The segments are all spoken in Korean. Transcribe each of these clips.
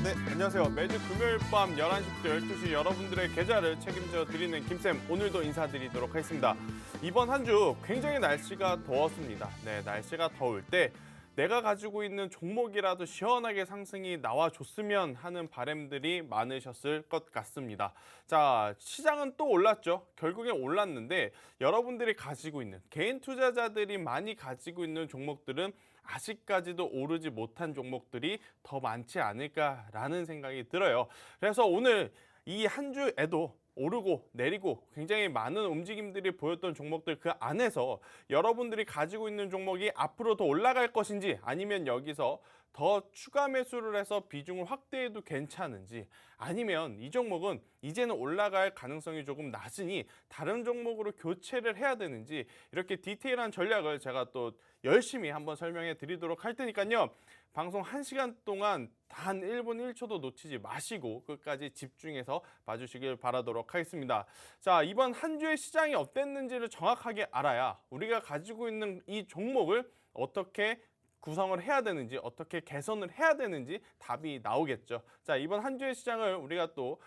네, 안녕하세요. 매주 금요일 밤 11시부터 12시 여러분들의 계좌를 책임져 드리는 김쌤, 오늘도 인사드리도록 하겠습니다. 이번 한 주 굉장히 날씨가 더웠습니다. 네, 날씨가 더울 때 내가 가지고 있는 종목이라도 시원하게 상승이 나와줬으면 하는 바람들이 많으셨을 것 같습니다. 자, 시장은 또 올랐죠. 결국엔 올랐는데 여러분들이 가지고 있는, 개인 투자자들이 많이 가지고 있는 종목들은 아직까지도 오르지 못한 종목들이 더 많지 않을까라는 생각이 들어요. 그래서 오늘 이 한 주에도 오르고 내리고 굉장히 많은 움직임들이 보였던 종목들, 그 안에서 여러분들이 가지고 있는 종목이 앞으로 더 올라갈 것인지, 아니면 여기서 더 추가 매수를 해서 비중을 확대해도 괜찮은지, 아니면 이 종목은 이제는 올라갈 가능성이 조금 낮으니 다른 종목으로 교체를 해야 되는지, 이렇게 디테일한 전략을 제가 또 열심히 한번 설명해 드리도록 할 테니까요. 방송 1시간 동안 단 1분 1초도 놓치지 마시고 끝까지 집중해서 봐주시길 바라도록 하겠습니다. 자, 이번 한 주의 시장이 어땠는지를 정확하게 알아야 우리가 가지고 있는 이 종목을 어떻게 구성을 해야 되는지, 어떻게 개선을 해야 되는지 답이 나오겠죠. 자, 이번 한 주의 시장을 우리가 또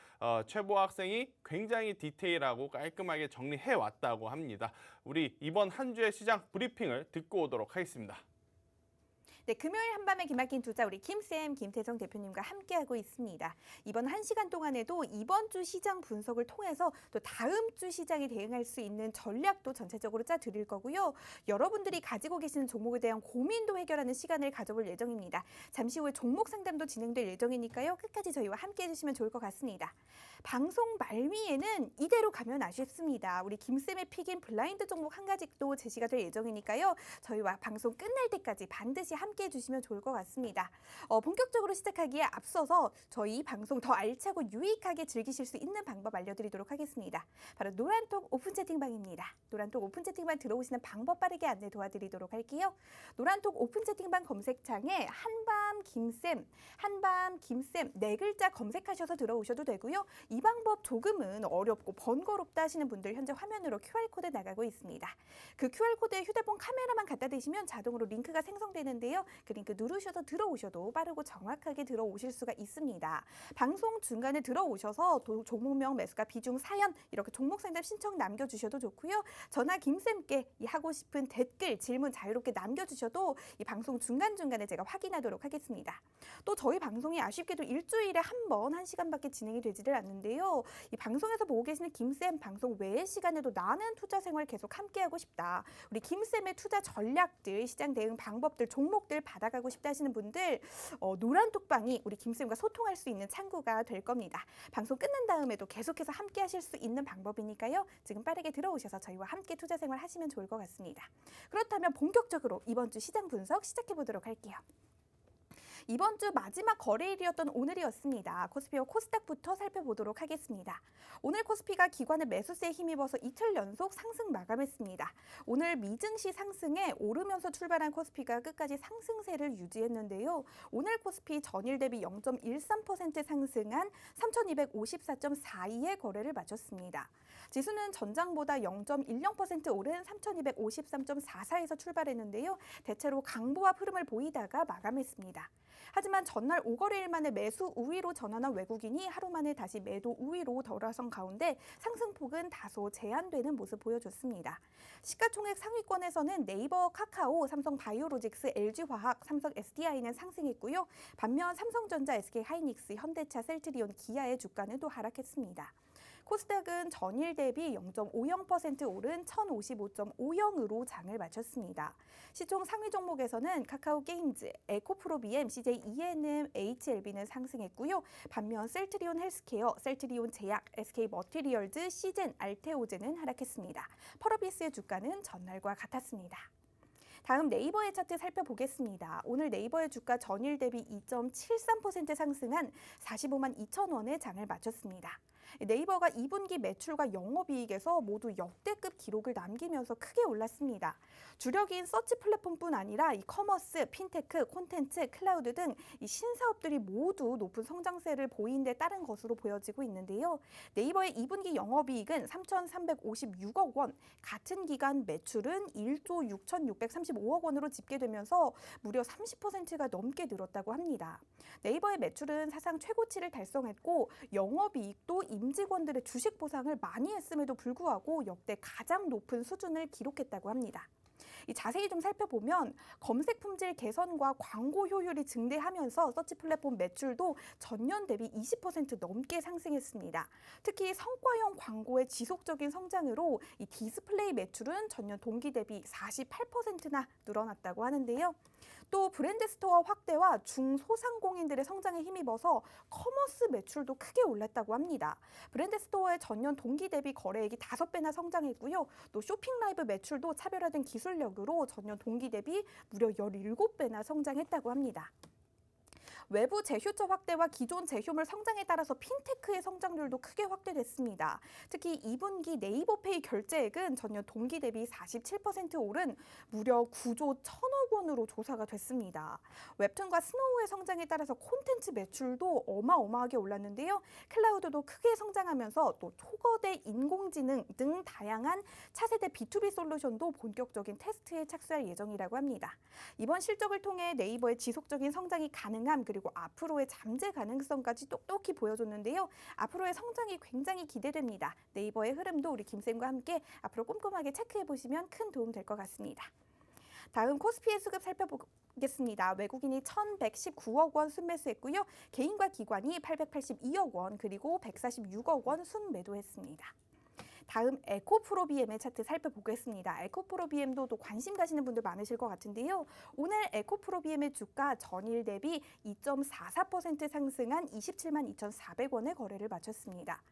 최보 학생이 굉장히 디테일하고 깔끔하게 정리해 왔다고 합니다. 우리 이번 한 주의 시장 브리핑을 듣고 오도록 하겠습니다. 네, 금요일 한밤의 기막힌 투자 우리 김쌤, 김태성 대표님과 함께하고 있습니다. 이번 1시간 동안에도 이번 주 시장 분석을 통해서 또 다음 주 시장에 대응할 수 있는 전략도 전체적으로 짜드릴 거고요. 여러분들이 가지고 계시는 종목에 대한 고민도 해결하는 시간을 가져볼 예정입니다. 잠시 후에 종목 상담도 진행될 예정이니까요. 끝까지 저희와 함께해 주시면 좋을 것 같습니다. 방송 말미에는 이대로 가면 아쉽습니다. 우리 김쌤의 픽인 블라인드 종목 한 가지 또 제시가 될 예정이니까요. 저희와 방송 끝날 때까지 반드시 함께해 주시면 좋을 것 같습니다. 본격적으로 시작하기에 앞서서 저희 방송 더 알차고 유익하게 즐기실 수 있는 방법 알려드리도록 하겠습니다. 바로 노란톡 오픈 채팅방입니다. 노란톡 오픈 채팅방 들어오시는 방법 빠르게 안내 도와드리도록 할게요. 노란톡 오픈 채팅방 검색창에 한밤 김쌤 네 글자 검색하셔서 들어오셔도 되고요. 이 방법 조금은 어렵고 번거롭다 하시는 분들 현재 화면으로 QR코드 나가고 있습니다. 그 QR코드에 휴대폰 카메라만 갖다 대시면 자동으로 링크가 생성되는데요. 그 링크 누르셔서 들어오셔도 빠르고 정확하게 들어오실 수가 있습니다. 방송 중간에 들어오셔서 종목명, 매수가, 비중, 사연 이렇게 종목 상담 신청 남겨주셔도 좋고요. 전화 김쌤께 하고 싶은 댓글, 질문 자유롭게 남겨주셔도 이 방송 중간중간에 제가 확인하도록 하겠습니다. 또 저희 방송이 아쉽게도 일주일에 한 번 1시간밖에 진행이 되지를 않는데요. 이 방송에서 보고 계시는 김쌤 방송 외의 시간에도 나는 투자 생활 계속 함께하고 싶다. 우리 김쌤의 투자 전략들, 시장 대응 방법들, 종목들 받아가고 싶다 하시는 분들 노란톡방이 우리 김쌤과 소통할 수 있는 창구가 될 겁니다. 방송 끝난 다음에도 계속해서 함께 하실 수 있는 방법이니까요. 지금 빠르게 들어오셔서 저희와 함께 투자 생활 하시면 좋을 것 같습니다. 그렇다면 본격적으로 이번 주 시장 분석 시작해 보도록 할게요. 이번 주 마지막 거래일이었던 오늘이었습니다. 코스피와 코스닥부터 살펴보도록 하겠습니다. 오늘 코스피가 기관의 매수세에 힘입어서 이틀 연속 상승 마감했습니다. 오늘 미증시 상승에 오르면서 출발한 코스피가 끝까지 상승세를 유지했는데요. 오늘 코스피 전일 대비 0.13% 상승한 3,254.42의 거래를 마쳤습니다. 지수는 전장보다 0.10% 오른 3,253.44에서 출발했는데요. 대체로 강보합 흐름을 보이다가 마감했습니다. 하지만 전날 5거래일 만에 매수 우위로 전환한 외국인이 하루 만에 다시 매도 우위로 돌아선 가운데 상승폭은 다소 제한되는 모습 보여줬습니다. 시가총액 상위권에서는 네이버, 카카오, 삼성 바이오로직스, LG화학, 삼성 SDI는 상승했고요. 반면 삼성전자, SK하이닉스, 현대차, 셀트리온, 기아의 주가는 또 하락했습니다. 코스닥은 전일 대비 0.50% 오른 1055.50으로 장을 마쳤습니다. 시총 상위 종목에서는 카카오게임즈, 에코프로비엠, CJ ENM, HLB는 상승했고요. 반면 셀트리온 헬스케어, 셀트리온 제약, SK머티리얼즈, 시젠, 알테오젠은 하락했습니다. 펄어비스의 주가는 전날과 같았습니다. 다음 네이버의 차트 살펴보겠습니다. 오늘 네이버의 주가 전일 대비 2.73% 상승한 45만 2천 원의 장을 마쳤습니다. 네이버가 2분기 매출과 영업이익에서 모두 역대급 기록을 남기면서 크게 올랐습니다. 주력인 서치 플랫폼뿐 아니라 이 커머스, 핀테크, 콘텐츠, 클라우드 등 이 신사업들이 모두 높은 성장세를 보인 데 따른 것으로 보여지고 있는데요. 네이버의 2분기 영업이익은 3,356억 원, 같은 기간 매출은 1조 6,635억 원으로 집계되면서 무려 30%가 넘게 늘었다고 합니다. 네이버의 매출은 사상 최고치를 달성했고 영업이익도 임직원들의 주식 보상을 많이 했음에도 불구하고 역대 가장 높은 수준을 기록했다고 합니다. 자세히 좀 살펴보면 검색 품질 개선과 광고 효율이 증대하면서 서치 플랫폼 매출도 전년 대비 20% 넘게 상승했습니다. 특히 성과형 광고의 지속적인 성장으로 이 디스플레이 매출은 전년 동기 대비 48%나 늘어났다고 하는데요. 또 브랜드 스토어 확대와 중소상공인들의 성장에 힘입어서 커머스 매출도 크게 올랐다고 합니다. 브랜드 스토어의 전년 동기 대비 거래액이 5배나 성장했고요. 또 쇼핑 라이브 매출도 차별화된 기술력으로 전년 동기 대비 무려 17배나 성장했다고 합니다. 외부 제휴처 확대와 기존 제휴물 성장에 따라서 핀테크의 성장률도 크게 확대됐습니다. 특히 2분기 네이버페이 결제액은 전년 동기 대비 47% 오른 무려 9조 1천억 원으로 조사가 됐습니다. 웹툰과 스노우의 성장에 따라서 콘텐츠 매출도 어마어마하게 올랐는데요. 클라우드도 크게 성장하면서 또 초거대 인공지능 등 다양한 차세대 B2B 솔루션도 본격적인 테스트에 착수할 예정이라고 합니다. 이번 실적을 통해 네이버의 지속적인 성장이 가능함 그리고 앞으로의 잠재 가능성까지 똑똑히 보여줬는데요. 앞으로의 성장이 굉장히 기대됩니다. 네이버의 흐름도 우리 김쌤과 함께 앞으로 꼼꼼하게 체크해 보시면 큰 도움 될 것 같습니다. 다음 코스피의 수급 살펴보겠습니다. 외국인이 1,119억 원 순매수했고요. 개인과 기관이 882억 원 그리고 146억 원 순매도했습니다. 다음 에코프로비엠의 차트 살펴보겠습니다. 에코프로비엠도 또 관심 가시는 분들 많으실 것 같은데요. 오늘 에코프로비엠의 주가 전일 대비 2.44% 상승한 27만 2,400원의 거래를 마쳤습니다.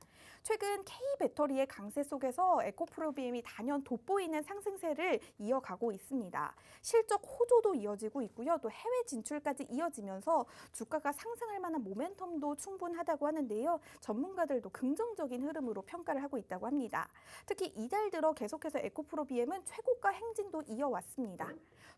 최근 K배터리의 강세 속에서 에코프로비엠이 단연 돋보이는 상승세를 이어가고 있습니다. 실적 호조도 이어지고 있고요. 또 해외 진출까지 이어지면서 주가가 상승할 만한 모멘텀도 충분하다고 하는데요. 전문가들도 긍정적인 흐름으로 평가를 하고 있다고 합니다. 특히 이달 들어 계속해서 에코프로비엠은 최고가 행진도 이어왔습니다.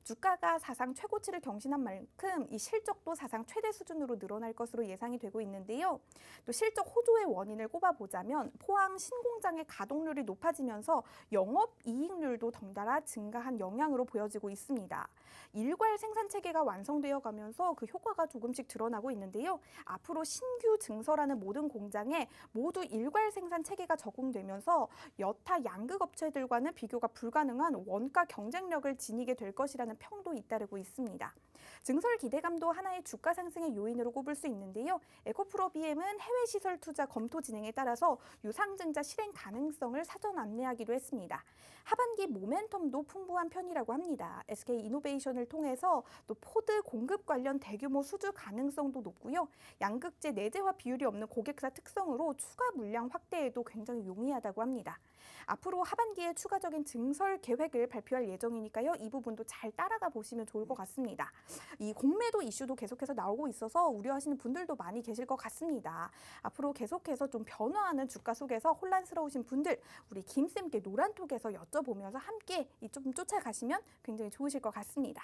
주가가 사상 최고치를 경신한 만큼 이 실적도 사상 최대 수준으로 늘어날 것으로 예상이 되고 있는데요. 또 실적 호조의 원인을 꼽아보자면 포항 신공장의 가동률이 높아지면서 영업이익률도 덩달아 증가한 영향으로 보여지고 있습니다. 일괄 생산 체계가 완성되어 가면서 그 효과가 조금씩 드러나고 있는데요. 앞으로 신규 증설하는 모든 공장에 모두 일괄 생산 체계가 적용되면서 여타 양극 업체들과는 비교가 불가능한 원가 경쟁력을 지니게 될 것이라는 평도 잇따르고 있습니다. 증설 기대감도 하나의 주가 상승의 요인으로 꼽을 수 있는데요. 에코프로비엠은 해외 시설 투자 검토 진행에 따라서 유상증자 실행 가능성을 사전 안내하기로 했습니다. 하반기 모멘텀도 풍부한 편이라고 합니다. SK이노베이션을 통해서 또 포드 공급 관련 대규모 수주 가능성도 높고요. 양극재 내재화 비율이 없는 고객사 특성으로 추가 물량 확대에도 굉장히 용이하다고 합니다. 앞으로 하반기에 추가적인 증설 계획을 발표할 예정이니까요. 이 부분도 잘 따라가 보시면 좋을 것 같습니다. 이 공매도 이슈도 계속해서 나오고 있어서 우려하시는 분들도 많이 계실 것 같습니다. 앞으로 계속해서 좀 변화하는 주가 속에서 혼란스러우신 분들 우리 김쌤께 노란톡에서 여쭤보면서 함께 좀 쫓아가시면 굉장히 좋으실 것 같습니다.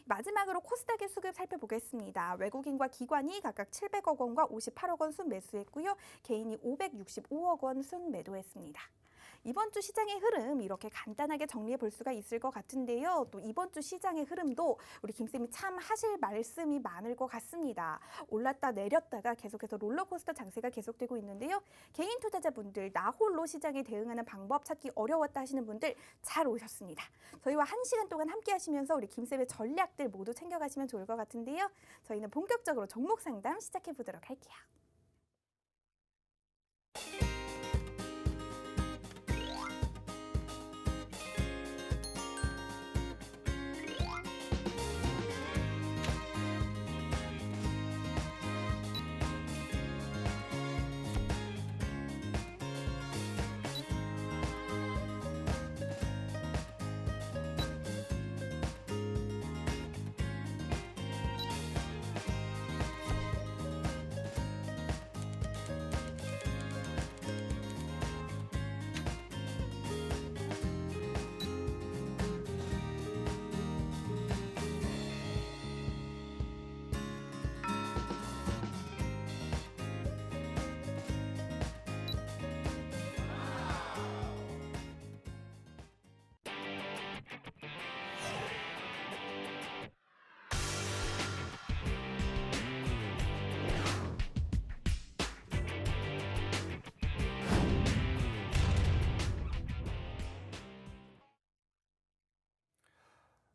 마지막으로 코스닥의 수급 살펴보겠습니다. 외국인과 기관이 각각 700억 원과 58억 원 순매수했고요. 개인이 565억 원 순매도했습니다. 이번 주 시장의 흐름 이렇게 간단하게 정리해 볼 수가 있을 것 같은데요. 또 이번 주 시장의 흐름도 우리 김쌤이 참 하실 말씀이 많을 것 같습니다. 올랐다 내렸다가 계속해서 롤러코스터 장세가 계속되고 있는데요. 개인 투자자분들 나 홀로 시장에 대응하는 방법 찾기 어려웠다 하시는 분들 잘 오셨습니다. 저희와 1시간 동안 함께 하시면서 우리 김쌤의 전략들 모두 챙겨가시면 좋을 것 같은데요. 저희는 본격적으로 종목 상담 시작해 보도록 할게요.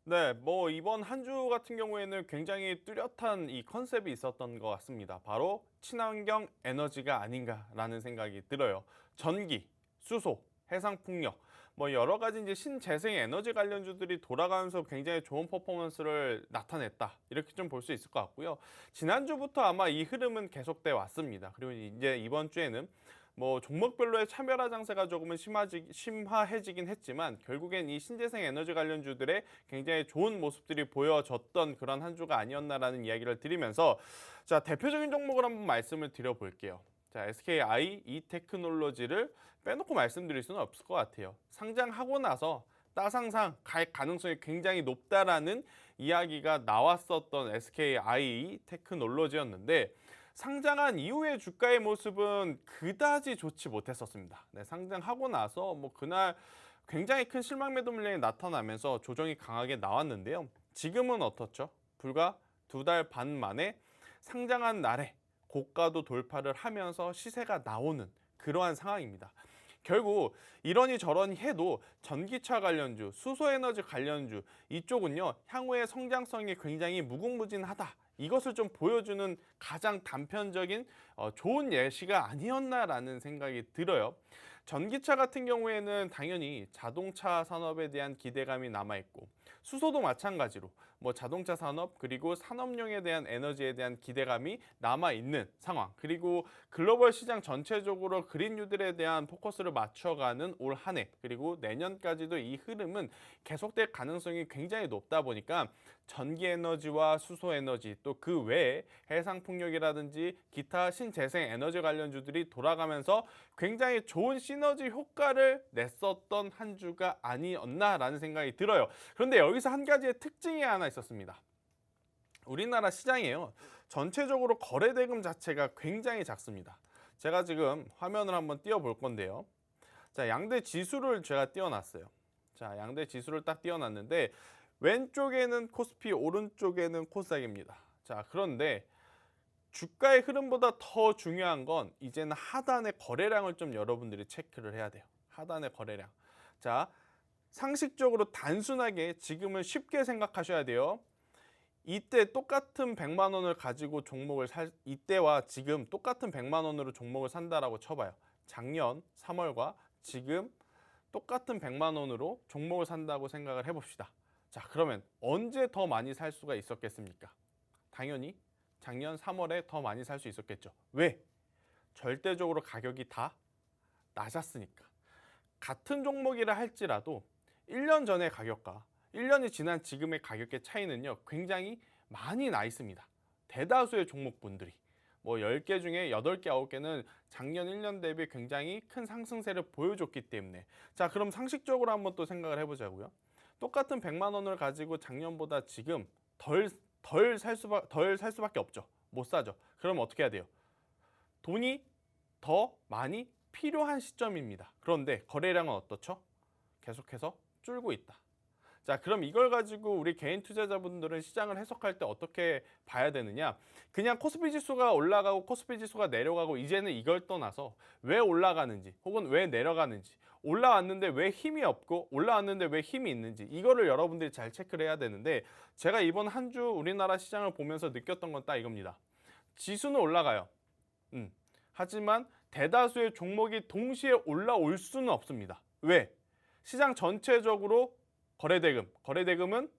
네, 뭐 이번 한 주 같은 경우에는 굉장히 뚜렷한 이 컨셉이 있었던 것 같습니다. 바로 친환경 에너지가 아닌가라는 생각이 들어요. 전기, 수소, 해상풍력, 뭐 여러 가지 이제 신재생 에너지 관련주들이 돌아가면서 굉장히 좋은 퍼포먼스를 나타냈다. 이렇게 좀 볼 수 있을 것 같고요. 지난주부터 아마 이 흐름은 계속돼 왔습니다. 그리고 이제 이번 주에는 뭐 종목별로의 차별화 장세가 조금은 심화해지긴 했지만 결국엔 이 신재생 에너지 관련주들의 굉장히 좋은 모습들이 보여졌던 그런 한 주가 아니었나라는 이야기를 드리면서 자, 대표적인 종목을 한번 말씀을 드려볼게요. 자, SKI 이테크놀로지를 빼놓고 말씀드릴 수는 없을 것 같아요. 상장하고 나서 따상상 갈 가능성이 굉장히 높다라는 이야기가 나왔었던 SKI 테크놀로지였는데 상장한 이후의 주가의 모습은 그다지 좋지 못했었습니다. 네, 상장하고 나서 뭐 그날 굉장히 큰 실망 매도 물량이 나타나면서 조정이 강하게 나왔는데요. 지금은 어떻죠? 불과 2달 반 만에 상장한 날에 고가도 돌파를 하면서 시세가 나오는 그러한 상황입니다. 결국 이러니 저러니 해도 전기차 관련주, 수소에너지 관련주 이쪽은요 향후의 성장성이 굉장히 무궁무진하다. 이것을 좀 보여주는 가장 단편적인 좋은 예시가 아니었나라는 생각이 들어요. 전기차 같은 경우에는 당연히 자동차 산업에 대한 기대감이 남아있고 수소도 마찬가지로 뭐 자동차 산업 그리고 산업용에 대한 에너지에 대한 기대감이 남아있는 상황 그리고 글로벌 시장 전체적으로 그린유들에 대한 포커스를 맞춰가는 올 한 해 그리고 내년까지도 이 흐름은 계속될 가능성이 굉장히 높다 보니까 전기에너지와 수소에너지 또 그 외에 해상풍력이라든지 기타 신재생 에너지 관련주들이 돌아가면서 굉장히 좋은 시너지 효과를 냈었던 한 주가 아니었나라는 생각이 들어요. 그런데 여기서 한 가지의 특징이 하나 있었습니다. 우리나라 시장이에요. 전체적으로 거래대금 자체가 굉장히 작습니다. 제가 지금 화면을 한번 띄워볼 건데요. 자, 양대 지수를 제가 띄워놨어요. 자, 양대 지수를 딱 띄워놨는데 왼쪽에는 코스피, 오른쪽에는 코스닥입니다. 자, 그런데 주가의 흐름보다 더 중요한 건 이제는 하단의 거래량을 좀 여러분들이 체크를 해야 돼요. 하단의 거래량. 자, 상식적으로 단순하게 지금은 쉽게 생각하셔야 돼요. 이때 똑같은 100만 원을 가지고 종목을 이때와 지금 똑같은 100만 원으로 종목을 산다라고 쳐봐요. 작년 3월과 지금 똑같은 100만 원으로 종목을 산다고 생각을 해봅시다. 자, 그러면 언제 더 많이 살 수가 있었겠습니까? 당연히 작년 3월에 더 많이 살 수 있었겠죠. 왜? 절대적으로 가격이 다 낮았으니까. 같은 종목이라 할지라도 1년 전의 가격과 1년이 지난 지금의 가격의 차이는요. 굉장히 많이 나 있습니다. 대다수의 종목분들이 뭐 10개 중에 8개, 9개는 작년 1년 대비 굉장히 큰 상승세를 보여줬기 때문에 자, 그럼 상식적으로 한번 또 생각을 해보자고요. 똑같은 100만 원을 가지고 작년보다 지금 덜 살 수밖에 없죠. 못 사죠. 그럼 어떻게 해야 돼요? 돈이 더 많이 필요한 시점입니다. 그런데 거래량은 어떻죠? 계속해서 줄고 있다. 자, 그럼 이걸 가지고 우리 개인 투자자분들은 시장을 해석할 때 어떻게 봐야 되느냐? 그냥 코스피 지수가 올라가고 코스피 지수가 내려가고 이제는 이걸 떠나서 왜 올라가는지 혹은 왜 내려가는지 올라왔는데 왜 힘이 없고 올라왔는데 왜 힘이 있는지 이거를 여러분들이 잘 체크를 해야 되는데 제가 이번 한 주 우리나라 시장을 보면서 느꼈던 건 딱 이겁니다. 지수는 올라가요. 하지만 대다수의 종목이 동시에 올라올 수는 없습니다. 왜? 시장 전체적으로 거래대금은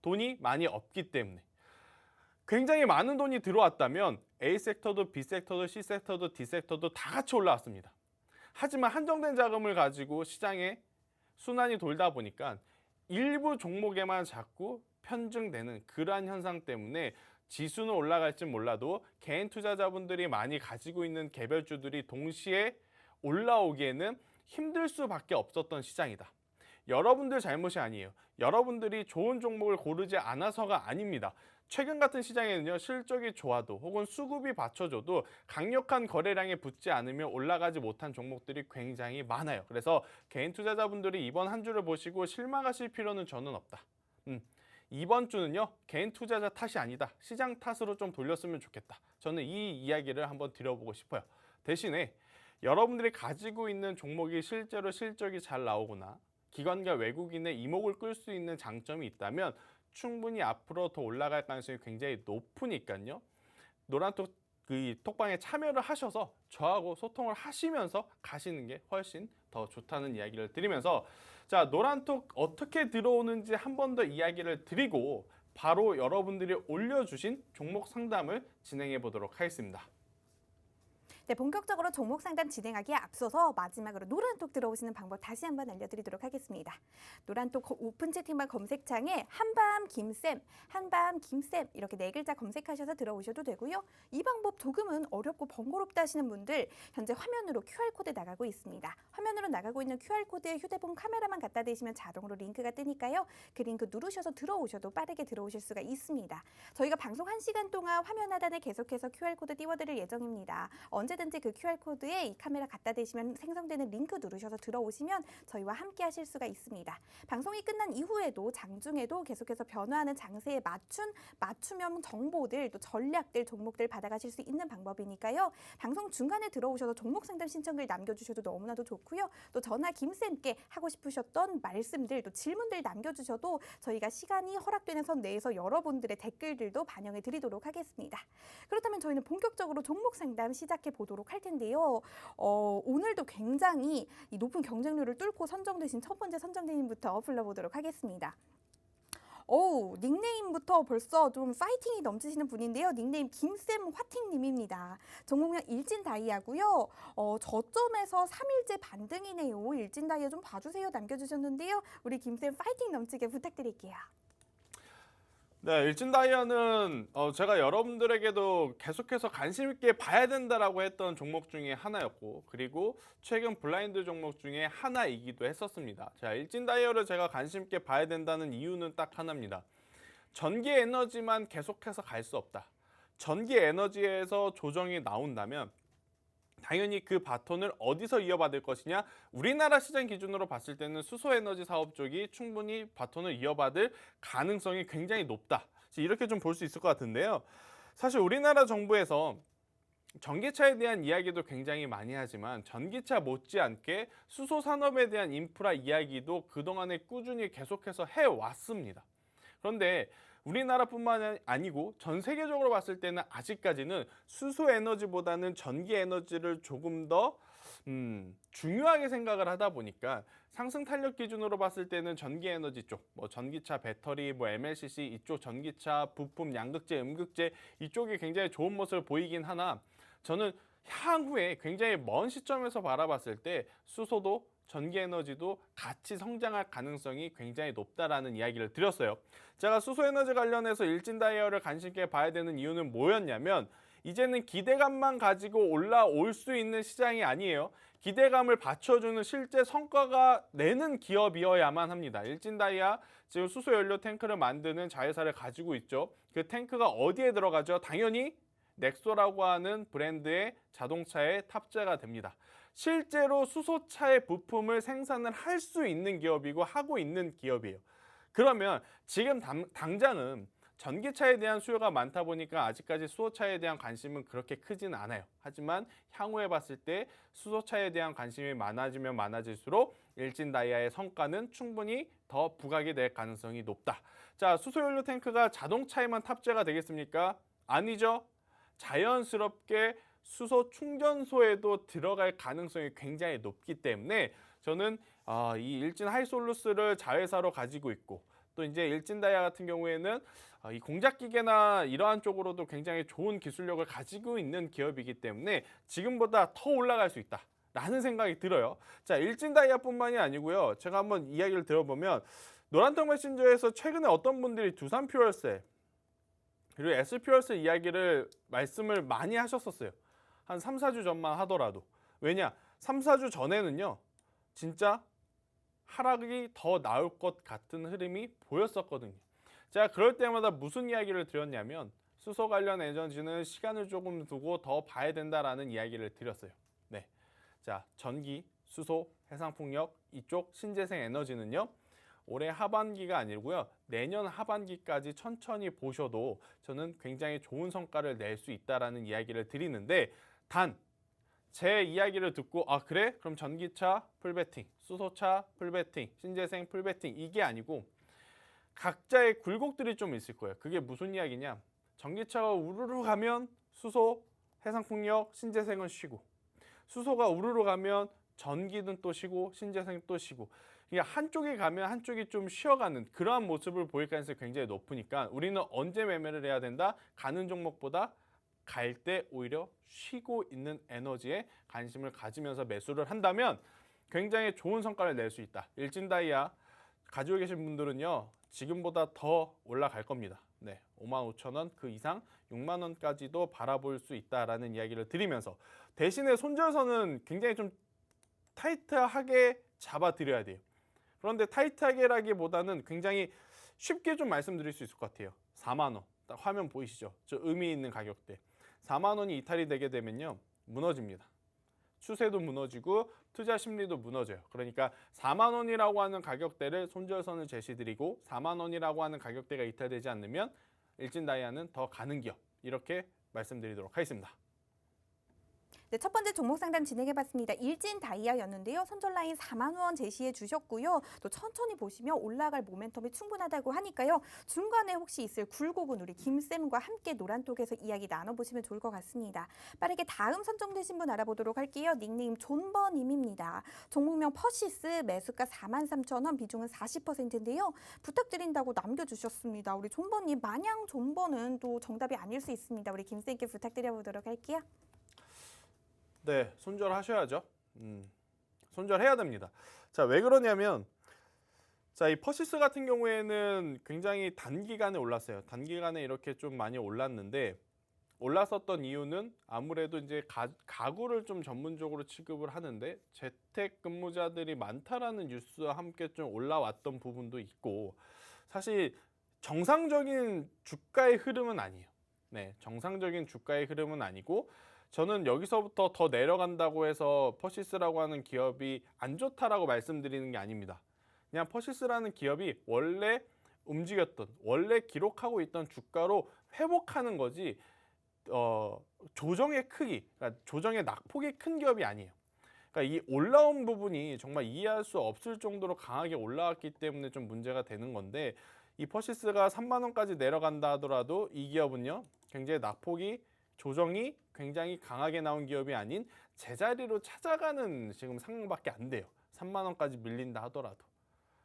돈이 많이 없기 때문에 굉장히 많은 돈이 들어왔다면 A 섹터도 B 섹터도 C 섹터도 D 섹터도 다 같이 올라왔습니다. 하지만 한정된 자금을 가지고 시장에 순환이 돌다 보니까 일부 종목에만 자꾸 편중되는 그러한 현상 때문에 지수는 올라갈지 몰라도 개인 투자자분들이 많이 가지고 있는 개별주들이 동시에 올라오기에는 힘들 수밖에 없었던 시장이다. 여러분들 잘못이 아니에요. 여러분들이 좋은 종목을 고르지 않아서가 아닙니다. 최근 같은 시장에는요, 실적이 좋아도 혹은 수급이 받쳐줘도 강력한 거래량에 붙지 않으면 올라가지 못한 종목들이 굉장히 많아요. 그래서 개인 투자자분들이 이번 한 주를 보시고 실망하실 필요는 저는 없다. 이번 주는요, 개인 투자자 탓이 아니다. 시장 탓으로 좀 돌렸으면 좋겠다. 저는 이 이야기를 한번 드려보고 싶어요. 대신에 여러분들이 가지고 있는 종목이 실제로 실적이 잘 나오거나 기관과 외국인의 이목을 끌 수 있는 장점이 있다면 충분히 앞으로 더 올라갈 가능성이 굉장히 높으니까요. 노란톡 그 톡방에 참여를 하셔서 저하고 소통을 하시면서 가시는 게 훨씬 더 좋다는 이야기를 드리면서, 자, 노란톡 어떻게 들어오는지 한 번 더 이야기를 드리고 바로 여러분들이 올려주신 종목 상담을 진행해 보도록 하겠습니다. 네, 본격적으로 종목 상담 진행하기에 앞서서 마지막으로 노란톡 들어오시는 방법 다시 한번 알려드리도록 하겠습니다. 노란톡 오픈 채팅방 검색창에 한밤 김쌤, 한밤 김쌤 이렇게 4글자 검색하셔서 들어오셔도 되고요. 이 방법 조금은 어렵고 번거롭다 하시는 분들 현재 화면으로 QR코드 나가고 있습니다. 화면으로 나가고 있는 QR코드에 휴대폰 카메라만 갖다 대시면 자동으로 링크가 뜨니까요. 그 링크 누르셔서 들어오셔도 빠르게 들어오실 수가 있습니다. 저희가 방송 1시간 동안 화면 하단에 계속해서 QR코드 띄워드릴 예정입니다. 언제든지 그 QR코드에 이 카메라 갖다 대시면 생성되는 링크 누르셔서 들어오시면 저희와 함께 하실 수가 있습니다. 방송이 끝난 이후에도 장중에도 계속해서 변화하는 장세에 맞춤형 정보들, 또 전략들, 종목들 받아가실 수 있는 방법이니까요. 방송 중간에 들어오셔서 종목 상담 신청글 남겨주셔도 너무나도 좋고요. 또 전화 김쌤께 하고 싶으셨던 말씀들, 또 질문들 남겨주셔도 저희가 시간이 허락되는 선 내에서 여러분들의 댓글들도 반영해 드리도록 하겠습니다. 그렇다면 저희는 본격적으로 종목 상담 시작해 보도록 할 텐데요. 오늘도 굉장히 이 높은 경쟁률을 뚫고 선정되신 첫 번째 선정대님부터 불러보도록 하겠습니다. 닉네임부터 벌써 좀 파이팅이 넘치시는 분인데요. 닉네임 김쌤 화팅님입니다. 종목명 일진다이아고요. 저점에서 3일째 반등이네요. 일진다이아 좀 봐주세요 남겨주셨는데요. 우리 김쌤 파이팅 넘치게 부탁드릴게요. 네, 일진다이아는 제가 여러분들에게도 계속해서 관심 있게 봐야 된다라고 했던 종목 중에 하나였고, 그리고 최근 블라인드 종목 중에 하나이기도 했었습니다. 자, 일진다이아를 제가 관심 있게 봐야 된다는 이유는 딱 하나입니다. 전기 에너지만 계속해서 갈 수 없다. 전기 에너지에서 조정이 나온다면 당연히 그 바톤을 어디서 이어받을 것이냐, 우리나라 시장 기준으로 봤을 때는 수소에너지 사업 쪽이 충분히 바톤을 이어받을 가능성이 굉장히 높다, 이렇게 좀 볼 수 있을 것 같은데요. 사실 우리나라 정부에서 전기차에 대한 이야기도 굉장히 많이 하지만 전기차 못지않게 수소 산업에 대한 인프라 이야기도 그동안에 꾸준히 계속해서 해왔습니다. 그런데 우리나라뿐만 아니고 전 세계적으로 봤을 때는 아직까지는 수소 에너지보다는 전기 에너지를 조금 더 중요하게 생각을 하다 보니까 상승 탄력 기준으로 봤을 때는 전기 에너지 쪽, 전기차 배터리, MLCC 이쪽 전기차 부품, 양극재, 음극재 이쪽이 굉장히 좋은 모습을 보이긴 하나, 저는 향후에 굉장히 먼 시점에서 바라봤을 때 수소도 전기에너지도 같이 성장할 가능성이 굉장히 높다라는 이야기를 드렸어요. 제가 수소에너지 관련해서 일진다이아를 관심 있게 봐야 되는 이유는 뭐였냐면, 이제는 기대감만 가지고 올라올 수 있는 시장이 아니에요. 기대감을 받쳐주는 실제 성과가 내는 기업이어야만 합니다. 일진다이아 지금 수소연료 탱크를 만드는 자회사를 가지고 있죠. 그 탱크가 어디에 들어가죠? 당연히 넥소라고 하는 브랜드의 자동차에 탑재가 됩니다. 실제로 수소차의 부품을 생산을 할 수 있는 기업이고 하고 있는 기업이에요. 그러면 지금 당장은 전기차에 대한 수요가 많다 보니까 아직까지 수소차에 대한 관심은 그렇게 크진 않아요. 하지만 향후에 봤을 때 수소차에 대한 관심이 많아지면 많아질수록 일진다이아의 성과는 충분히 더 부각이 될 가능성이 높다. 자, 수소연료 탱크가 자동차에만 탑재가 되겠습니까? 아니죠. 자연스럽게 수소 충전소에도 들어갈 가능성이 굉장히 높기 때문에 저는 이 일진 하이솔루스를 자회사로 가지고 있고, 또 이제 일진다이아 같은 경우에는 이 공작기계나 이러한 쪽으로도 굉장히 좋은 기술력을 가지고 있는 기업이기 때문에 지금보다 더 올라갈 수 있다 라는 생각이 들어요. 자, 일진다이아뿐만이 아니고요. 제가 한번 이야기를 들어보면 노란톡 메신저에서 최근에 어떤 분들이 두산퓨얼셀 그리고 S퓨얼셀 이야기를 말씀을 많이 하셨었어요. 한 3, 4주 전만 하더라도. 왜냐? 3, 4주 전에는요. 진짜 하락이 더 나올 것 같은 흐름이 보였었거든요. 제가 그럴 때마다 무슨 이야기를 드렸냐면 수소 관련 에너지는 시간을 조금 두고 더 봐야 된다라는 이야기를 드렸어요. 네. 자, 전기, 수소, 해상풍력 이쪽 신재생 에너지는요. 올해 하반기가 아니고요. 내년 하반기까지 천천히 보셔도 저는 굉장히 좋은 성과를 낼 수 있다라는 이야기를 드리는데, 단 제 이야기를 듣고 아 그래? 그럼 전기차 풀베팅, 수소차 풀베팅, 신재생 풀베팅 이게 아니고 각자의 굴곡들이 좀 있을 거예요. 그게 무슨 이야기냐? 전기차가 우르르 가면 수소, 해상풍력, 신재생은 쉬고 수소가 우르르 가면 전기는 또 쉬고 신재생 또 쉬고 그러니까 한쪽이 가면 한쪽이 좀 쉬어가는 그러한 모습을 보일 가능성이 굉장히 높으니까 우리는 언제 매매를 해야 된다? 가는 종목보다 갈 때 오히려 쉬고 있는 에너지에 관심을 가지면서 매수를 한다면 굉장히 좋은 성과를 낼 수 있다. 일진다이아 가지고 계신 분들은요. 지금보다 더 올라갈 겁니다. 네, 55,000원 그 이상 6만 원까지도 바라볼 수 있다라는 이야기를 드리면서 대신에 손절선은 굉장히 좀 타이트하게 잡아드려야 돼요. 그런데 타이트하게라기보다는 굉장히 쉽게 좀 말씀드릴 수 있을 것 같아요. 4만 원. 딱 화면 보이시죠? 저 의미 있는 가격대. 4만 원이 이탈이 되게 되면요. 무너집니다. 추세도 무너지고 투자 심리도 무너져요. 그러니까 4만 원이라고 하는 가격대를 손절선을 제시드리고 4만 원이라고 하는 가격대가 이탈되지 않으면 일진다이아는 더 가는 기업 이렇게 말씀드리도록 하겠습니다. 네, 첫 번째 종목 상담 진행해봤습니다. 일진 다이아였는데요. 손절 라인 4만 원 제시해 주셨고요. 또 천천히 보시면 올라갈 모멘텀이 충분하다고 하니까요. 중간에 혹시 있을 굴곡은 우리 김쌤과 함께 노란톡에서 이야기 나눠보시면 좋을 것 같습니다. 빠르게 다음 선정되신 분 알아보도록 할게요. 닉네임 존버님입니다. 종목명 퍼시스 매수가 43,000원 비중은 40%인데요. 부탁드린다고 남겨주셨습니다. 우리 존버님 마냥 존버는 또 정답이 아닐 수 있습니다. 우리 김쌤께 부탁드려보도록 할게요. 네, 손절하셔야죠. 손절해야 됩니다. 자, 왜 그러냐면 자, 이 퍼시스 같은 경우에는 굉장히 단기간에 올랐어요. 단기간에 이렇게 좀 많이 올랐는데 올랐었던 이유는 아무래도 이제 가구를 좀 전문적으로 취급을 하는데 재택근무자들이 많다라는 뉴스와 함께 좀 올라왔던 부분도 있고 사실 정상적인 주가의 흐름은 아니에요. 네, 정상적인 주가의 흐름은 아니고 저는 여기서부터 더 내려간다고 해서 퍼시스라고 하는 기업이 안 좋다라고 말씀드리는 게 아닙니다. 그냥 퍼시스라는 기업이 원래 움직였던, 원래 기록하고 있던 주가로 회복하는 거지 조정의 크기, 그러니까 조정의 낙폭이 큰 기업이 아니에요. 그러니까 이 올라온 부분이 정말 이해할 수 없을 정도로 강하게 올라왔기 때문에 좀 문제가 되는 건데 이 퍼시스가 3만 원까지 내려간다 하더라도 이 기업은요. 굉장히 낙폭이 조정이 굉장히 강하게 나온 기업이 아닌 제자리로 찾아가는 지금 상황밖에 안 돼요. 3만 원까지 밀린다 하더라도.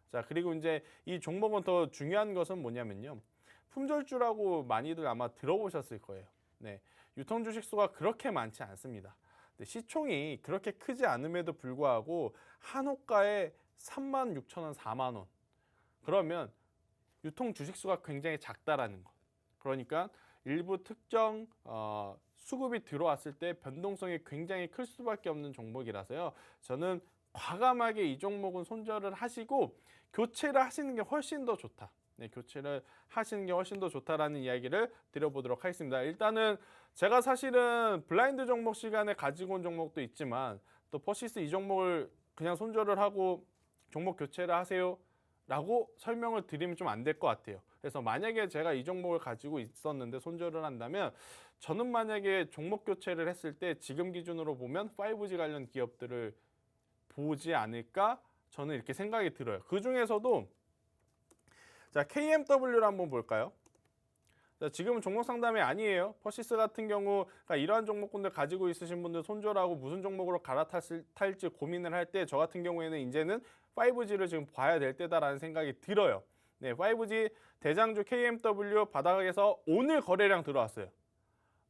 자, 그리고 이제 이 종목은 더 중요한 것은 뭐냐면요. 품절주라고 많이들 아마 들어보셨을 거예요. 네, 유통 주식 수가 그렇게 많지 않습니다. 시총이 그렇게 크지 않음에도 불구하고 한 호가에 36,000원, 4만 원. 그러면 유통 주식 수가 굉장히 작다라는 거. 그러니까 일부 특정 수급이 들어왔을 때 변동성이 굉장히 클 수밖에 없는 종목이라서요. 저는 과감하게 이 종목은 손절을 하시고 교체를 하시는 게 훨씬 더 좋다. 네, 교체를 하시는 게 훨씬 더 좋다라는 이야기를 드려보도록 하겠습니다. 일단은 제가 사실은 블라인드 종목 시간에 가지고 온 종목도 있지만 또 퍼시스 이 종목을 그냥 손절을 하고 종목 교체를 하세요 라고 설명을 드리면 좀 안 될 것 같아요. 그래서 만약에 제가 이 종목을 가지고 있었는데 손절을 한다면 저는 만약에 종목 교체를 했을 때 지금 기준으로 보면 5G 관련 기업들을 보지 않을까 저는 이렇게 생각이 들어요. 그 중에서도 자, KMW를 한번 볼까요? 자, 지금은 종목 상담이 아니에요. 퍼시스 같은 경우 그러니까 이러한 종목군들 가지고 있으신 분들 손절하고 무슨 종목으로 갈아탈지 고민을 할 때 저 같은 경우에는 이제는 5G를 지금 봐야 될 때다라는 생각이 들어요. 네, 5G 대장주 KMW 바닥에서 오늘 거래량 들어왔어요.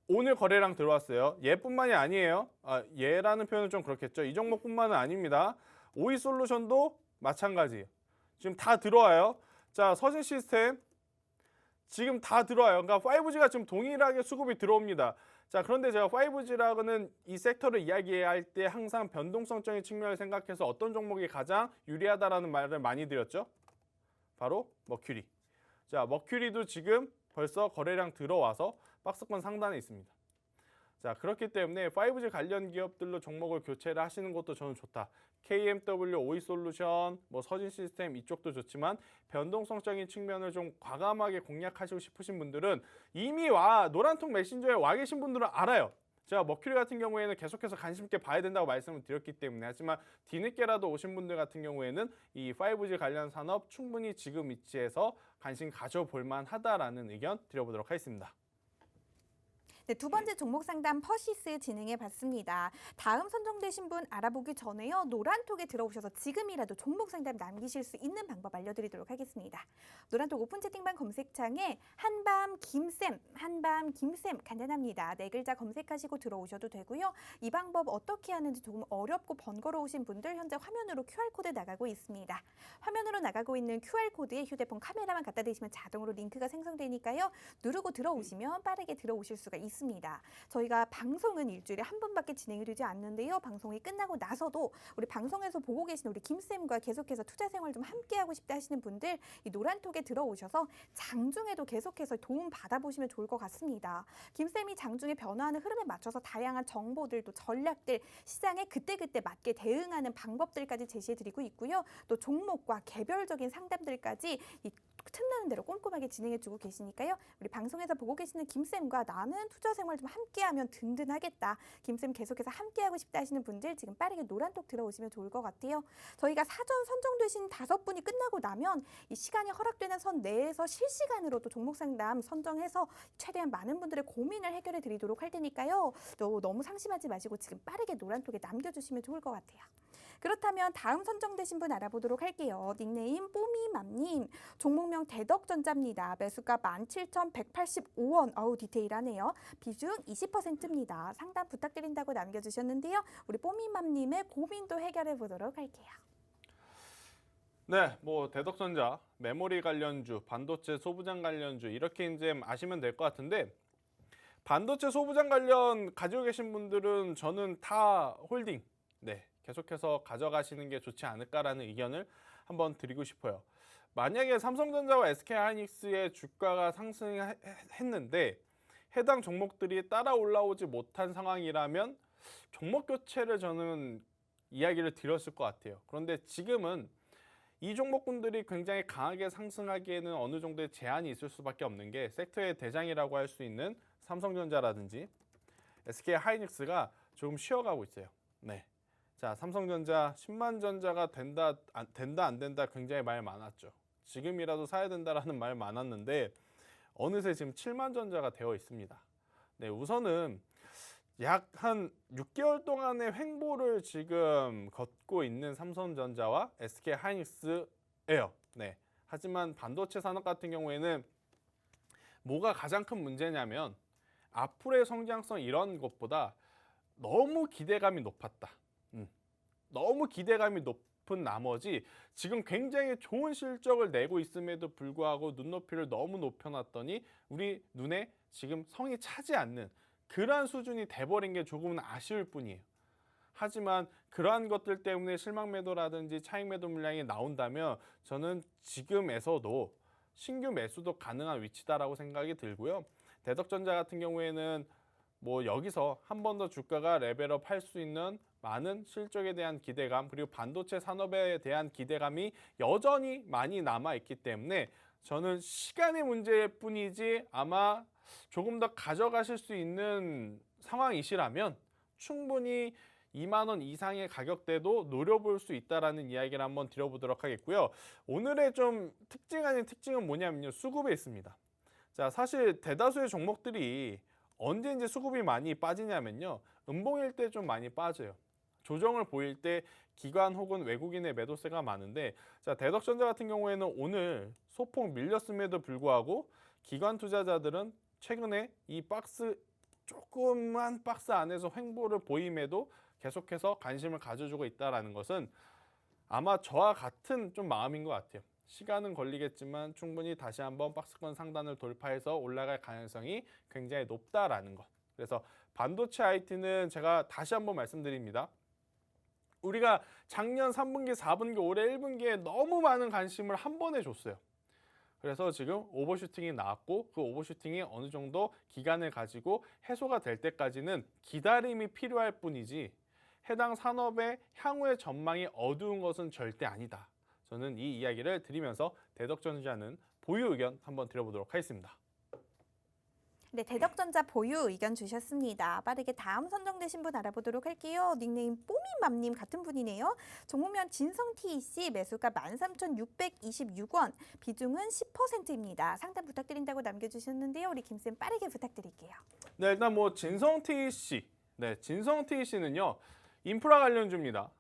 오늘 거래량 들어왔어요. 얘뿐만이 아니에요. 얘라는 표현은 좀 그렇겠죠. 이 종목뿐만은 아닙니다. 오이솔루션도 마찬가지예요. 지금 다 들어와요. 자, 서진 시스템 지금 다 들어와요. 그러니까 5G가 지금 동일하게 수급이 들어옵니다. 자, 그런데 제가 5G라고는 이 섹터를 이야기할 때 항상 변동성적인 측면을 생각해서 어떤 종목이 가장 유리하다라는 말을 많이 드렸죠. 바로 머큐리. 자, 머큐리도 지금 벌써 거래량 들어와서 박스권 상단에 있습니다. 자, 그렇기 때문에 5G 관련 기업들로 종목을 교체를 하시는 것도 저는 좋다. KMW, 오이솔루션, 뭐 서진 시스템 이쪽도 좋지만 변동성적인 측면을 좀 과감하게 공략하시고 싶으신 분들은 이미 노란통 메신저에 와 계신 분들은 알아요. 제가 머큐리 같은 경우에는 계속해서 관심 있게 봐야 된다고 말씀을 드렸기 때문에, 하지만 뒤늦게라도 오신 분들 같은 경우에는 이 5G 관련 산업 충분히 지금 위치에서 관심 가져볼 만하다라는 의견 드려보도록 하겠습니다. 네, 두 번째 종목 상담 퍼시스 진행해 봤습니다. 다음 선정되신 분 알아보기 전에요. 노란톡에 들어오셔서 지금이라도 종목 상담 남기실 수 있는 방법 알려드리도록 하겠습니다. 노란톡 오픈 채팅방 검색창에 한밤 김쌤 간단합니다. 네 글자 검색하시고 들어오셔도 되고요. 이 방법 어떻게 하는지 조금 어렵고 번거로우신 분들 현재 화면으로 QR코드 나가고 있습니다. 화면으로 나가고 있는 QR코드에 휴대폰 카메라만 갖다 대시면 자동으로 링크가 생성되니까요. 누르고 들어오시면 빠르게 들어오실 수가 있습니다. 저희가 방송은 일주일에 한 번밖에 진행이 되지 않는데요. 방송이 끝나고 나서도 우리 방송에서 보고 계신 우리 김쌤과 계속해서 투자 생활 좀 함께하고 싶다 하시는 분들 이 노란톡에 들어오셔서 장중에도 계속해서 도움 받아보시면 좋을 것 같습니다. 김쌤이 장중에 변화하는 흐름에 맞춰서 다양한 정보들도 전략들 시장에 그때그때 맞게 대응하는 방법들까지 제시해드리고 있고요. 또 종목과 개별적인 상담들까지 이 틈나는 대로 꼼꼼하게 진행해주고 계시니까요. 우리 방송에서 보고 계시는 김쌤과 나는 투자 생활 좀 함께하면 든든하겠다. 김쌤 계속해서 함께하고 싶다 하시는 분들 지금 빠르게 노란톡 들어오시면 좋을 것 같아요. 저희가 사전 선정되신 5분이 끝나고 나면 이 시간이 허락되는 선 내에서 실시간으로 또 종목 상담 선정해서 최대한 많은 분들의 고민을 해결해 드리도록 할 테니까요. 또 너무 상심하지 마시고 지금 빠르게 노란톡에 남겨주시면 좋을 것 같아요. 그렇다면 다음 선정되신 분 알아보도록 할게요. 닉네임 뽀미맘님, 종목명 대덕전자입니다. 매수가 17,185원. 어우 디테일하네요. 비중 20%입니다. 상담 부탁드린다고 남겨주셨는데요. 우리 뽀미맘님의 고민도 해결해 보도록 할게요. 네, 뭐 대덕전자, 메모리 관련주, 반도체 소부장 관련주 이렇게 이제 아시면 될 것 같은데, 반도체 소부장 관련 가지고 계신 분들은 저는 다 홀딩, 네, 계속해서 가져가시는 게 좋지 않을까라는 의견을 한번 드리고 싶어요. 만약에 삼성전자와 SK하이닉스의 주가가 상승했는데 해당 종목들이 따라 올라오지 못한 상황이라면 종목 교체를 저는 이야기를 드렸을 것 같아요. 그런데 지금은 이 종목군들이 굉장히 강하게 상승하기에는 어느 정도의 제한이 있을 수밖에 없는 게, 섹터의 대장이라고 할 수 있는 삼성전자라든지 SK하이닉스가 조금 쉬어가고 있어요. 네. 자, 삼성전자 10만 전자가 된다 안 된다 굉장히 말 많았죠. 지금이라도 사야 된다라는 말 많았는데 어느새 지금 7만 전자가 되어 있습니다. 네, 우선은 약 한 6개월 동안의 횡보를 지금 걷고 있는 삼성전자와 SK하이닉스예요. 네. 하지만 반도체 산업 같은 경우에는 뭐가 가장 큰 문제냐면 앞으로의 성장성 이런 것보다 너무 기대감이 높았다. 너무 기대감이 높은 나머지 지금 굉장히 좋은 실적을 내고 있음에도 불구하고 눈높이를 너무 높여놨더니 우리 눈에 지금 성이 차지 않는 그러한 수준이 돼버린 게 조금은 아쉬울 뿐이에요. 하지만 그러한 것들 때문에 실망 매도라든지 차익 매도 물량이 나온다면 저는 지금에서도 신규 매수도 가능한 위치다라고 생각이 들고요. 대덕전자 같은 경우에는 뭐 여기서 한 번 더 주가가 레벨업 할 수 있는 많은 실적에 대한 기대감, 그리고 반도체 산업에 대한 기대감이 여전히 많이 남아있기 때문에 저는 시간의 문제일 뿐이지 아마 조금 더 가져가실 수 있는 상황이시라면 충분히 2만 원 이상의 가격대도 노려볼 수 있다라는 이야기를 한번 드려보도록 하겠고요. 오늘의 좀 특징 아닌 특징은 뭐냐면요, 수급에 있습니다. 자, 사실 대다수의 종목들이 언제 이제 수급이 많이 빠지냐면요, 음봉일 때 좀 많이 빠져요. 조정을 보일 때 기관 혹은 외국인의 매도세가 많은데, 자, 대덕전자 같은 경우에는 오늘 소폭 밀렸음에도 불구하고 기관 투자자들은 최근에 이 조그만 박스 안에서 횡보를 보임에도 계속해서 관심을 가져주고 있다는 것은 아마 저와 같은 좀 마음인 것 같아요. 시간은 걸리겠지만 충분히 다시 한번 박스권 상단을 돌파해서 올라갈 가능성이 굉장히 높다라는 것. 그래서 반도체 IT는 제가 다시 한번 말씀드립니다. 우리가 작년 3분기, 4분기, 올해 1분기에 너무 많은 관심을 한 번에 줬어요. 그래서 지금 오버슈팅이 나왔고 그 오버슈팅이 어느 정도 기간을 가지고 해소가 될 때까지는 기다림이 필요할 뿐이지 해당 산업의 향후의 전망이 어두운 것은 절대 아니다. 저는 이 이야기를 드리면서 대덕전자는 보유 의견 한번 드려보도록 하겠습니다. 네, 대덕전자 보유 의견 주셨습니다. 빠르게 다음 선정되신 분 알아보도록 할게요. 닉네임 뽀미맘님 같은 분이네요. 종목명 진성 TEC 매수가 13,626원, 비중은 10%입니다. 상담 부탁드린다고 남겨주셨는데요. 우리 김쌤 빠르게 부탁드릴게요. 네, 일단 뭐 진성 TEC, 진성 TEC는요 인프라 관련주입니다.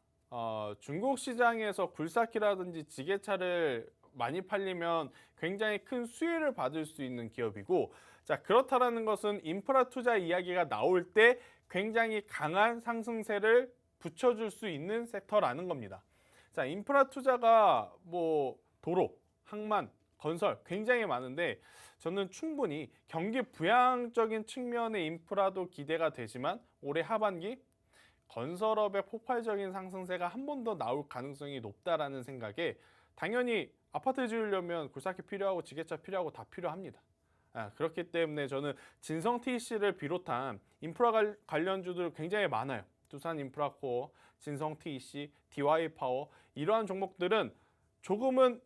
중국 시장에서 굴삭기라든지 지게차를 많이 팔리면 굉장히 큰 수혜를 받을 수 있는 기업이고, 자 그렇다라는 것은 인프라 투자 이야기가 나올 때 굉장히 강한 상승세를 붙여줄 수 있는 섹터라는 겁니다. 자 인프라 투자가 뭐 도로, 항만, 건설 굉장히 많은데 저는 충분히 경기 부양적인 측면의 인프라도 기대가 되지만 올해 하반기 건설업의 폭발적인 상승세가 한 번 더 나올 가능성이 높다라는 생각에 당연히 아파트 지으려면 굴삭기 필요하고 지게차 필요하고 다 필요합니다. 그렇기 때문에 저는 진성 TEC를 비롯한 인프라 관련주들 굉장히 많아요. 두산 인프라코어, 진성 TEC, DY 파워 이러한 종목들은 조금은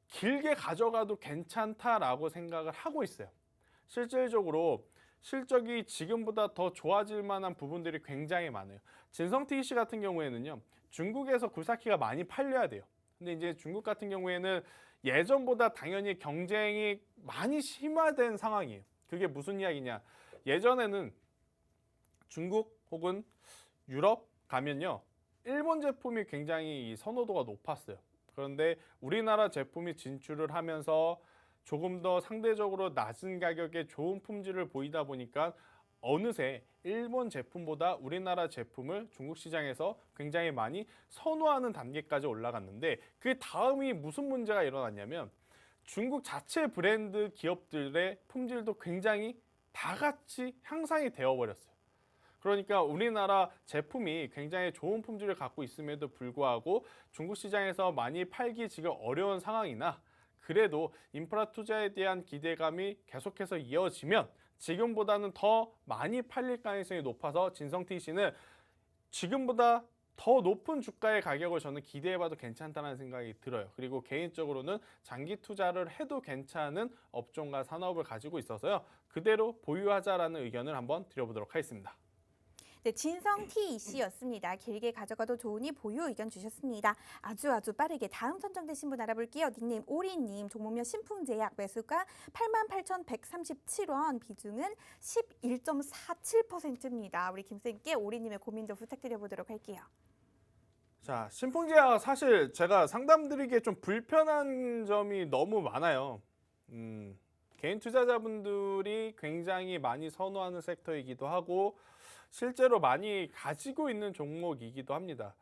길게 가져가도 괜찮다라고 생각을 하고 있어요. 실질적으로 실적이 지금보다 더 좋아질 만한 부분들이 굉장히 많아요. 진성 TEC 같은 경우에는요, 중국에서 굴삭기가 많이 팔려야 돼요. 근데 이제 중국 같은 경우에는 예전보다 당연히 경쟁이 많이 심화된 상황이에요. 그게 무슨 이야기냐? 예전에는 중국 혹은 유럽 가면요, 일본 제품이 굉장히 선호도가 높았어요. 그런데 우리나라 제품이 진출을 하면서 조금 더 상대적으로 낮은 가격에 좋은 품질을 보이다 보니까 어느새 일본 제품보다 우리나라 제품을 중국 시장에서 굉장히 많이 선호하는 단계까지 올라갔는데, 그 다음이 무슨 문제가 일어났냐면 중국 자체 브랜드 기업들의 품질도 굉장히 다 같이 향상이 되어버렸어요. 그러니까 우리나라 제품이 굉장히 좋은 품질을 갖고 있음에도 불구하고 중국 시장에서 많이 팔기 지금 어려운 상황이나, 그래도 인프라 투자에 대한 기대감이 계속해서 이어지면 지금보다는 더 많이 팔릴 가능성이 높아서 진성 TEC는 지금보다 더 높은 주가의 가격을 저는 기대해봐도 괜찮다는 생각이 들어요. 그리고 개인적으로는 장기 투자를 해도 괜찮은 업종과 산업을 가지고 있어서요, 그대로 보유하자라는 의견을 한번 드려보도록 하겠습니다. 네, 진성 TEC였습니다. 길게 가져가도 좋으니 보유 의견 주셨습니다. 아주 빠르게 다음 선정되신 분 알아볼게요. 닉네임 오리님, 종목명 신풍제약 매수가 88,137원, 비중은 11.47%입니다. 우리 김쌤께 오리님의 고민도 부탁드려보도록 할게요. 자, 신풍제약 사실 제가 상담드리기에 좀 불편한 점이 너무 많아요. 개인 투자자분들이 굉장히 많이 선호하는 섹터이기도 하고 실제로 많이 가지고 있는 종목이기도 합니다.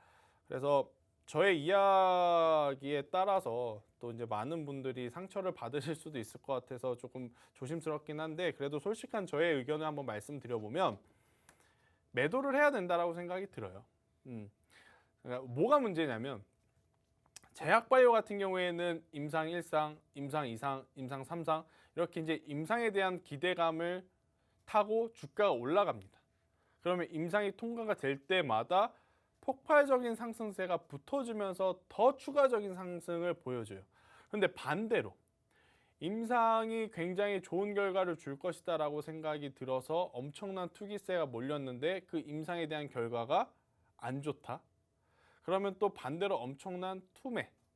그래서 저의 이야기에 따라서 또 이제 많은 분들이 상처를 받으실 수도 있을 것 같아서 조금 조심스럽긴 한데, 그래도 솔직한 저의 의견을 한번 말씀드려보면 매도를 해야 된다라고 생각이 들어요. 그러니까 뭐가 문제냐면 제약바이오 같은 경우에는 임상 1상, 임상 2상, 임상 3상 이렇게 이제 임상에 대한 기대감을 타고 주가가 올라갑니다. 그러면 임상이 통과가 될 때마다 폭발적인 상승세가 붙어주면서 더 추가적인 상승을 보여줘요. 그런데 반대로 임상이 굉장히 좋은 결과를 줄 것이다라고 생각이 들어서 엄청난 투기세가 몰렸는데 그 임상에 대한 결과가 안 좋다. 그러면 또 반대로 엄청난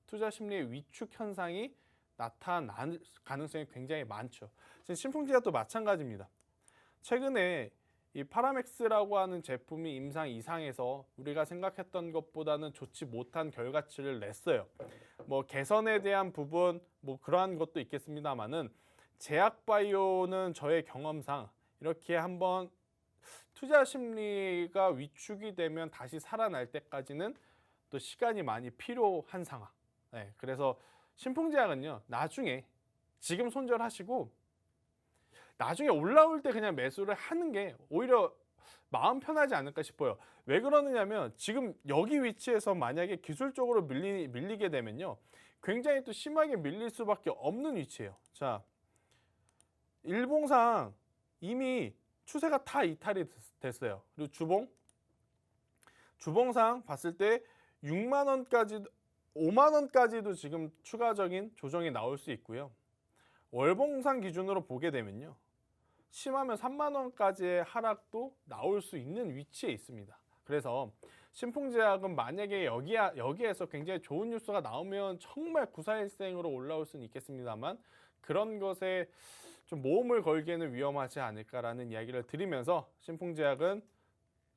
투자 심리의 위축 현상이 나타날 가능성이 굉장히 많죠. 지금 신풍제약도 마찬가지입니다. 최근에 이 파라맥스라고 하는 제품이 임상 이상에서 우리가 생각했던 것보다는 좋지 못한 결과치를 냈어요. 뭐 개선에 대한 부분 뭐 그러한 것도 있겠습니다만은, 제약바이오는 저의 경험상 이렇게 한번 투자 심리가 위축이 되면 다시 살아날 때까지는 또 시간이 많이 필요한 상황. 그래서 신풍제약은요, 나중에 지금 손절하시고 나중에 올라올 때 그냥 매수를 하는 게 오히려 마음 편하지 않을까 싶어요. 왜 그러느냐면 지금 여기 위치에서 만약에 기술적으로 밀리게 되면요, 굉장히 또 심하게 밀릴 수밖에 없는 위치예요. 자, 일봉상 이미 추세가 다 이탈이 됐어요. 그리고 주봉상 봤을 때 6만 원까지 5만 원까지도 지금 추가적인 조정이 나올 수 있고요. 월봉상 기준으로 보게 되면요, 심하면 3만 원까지의 하락도 나올 수 있는 위치에 있습니다. 그래서 신풍제약은 만약에 여기에서 굉장히 좋은 뉴스가 나오면 정말 구사일생으로 올라올 수는 있겠습니다만 그런 것에 좀 모험을 걸기에는 위험하지 않을까라는 이야기를 드리면서 신풍제약은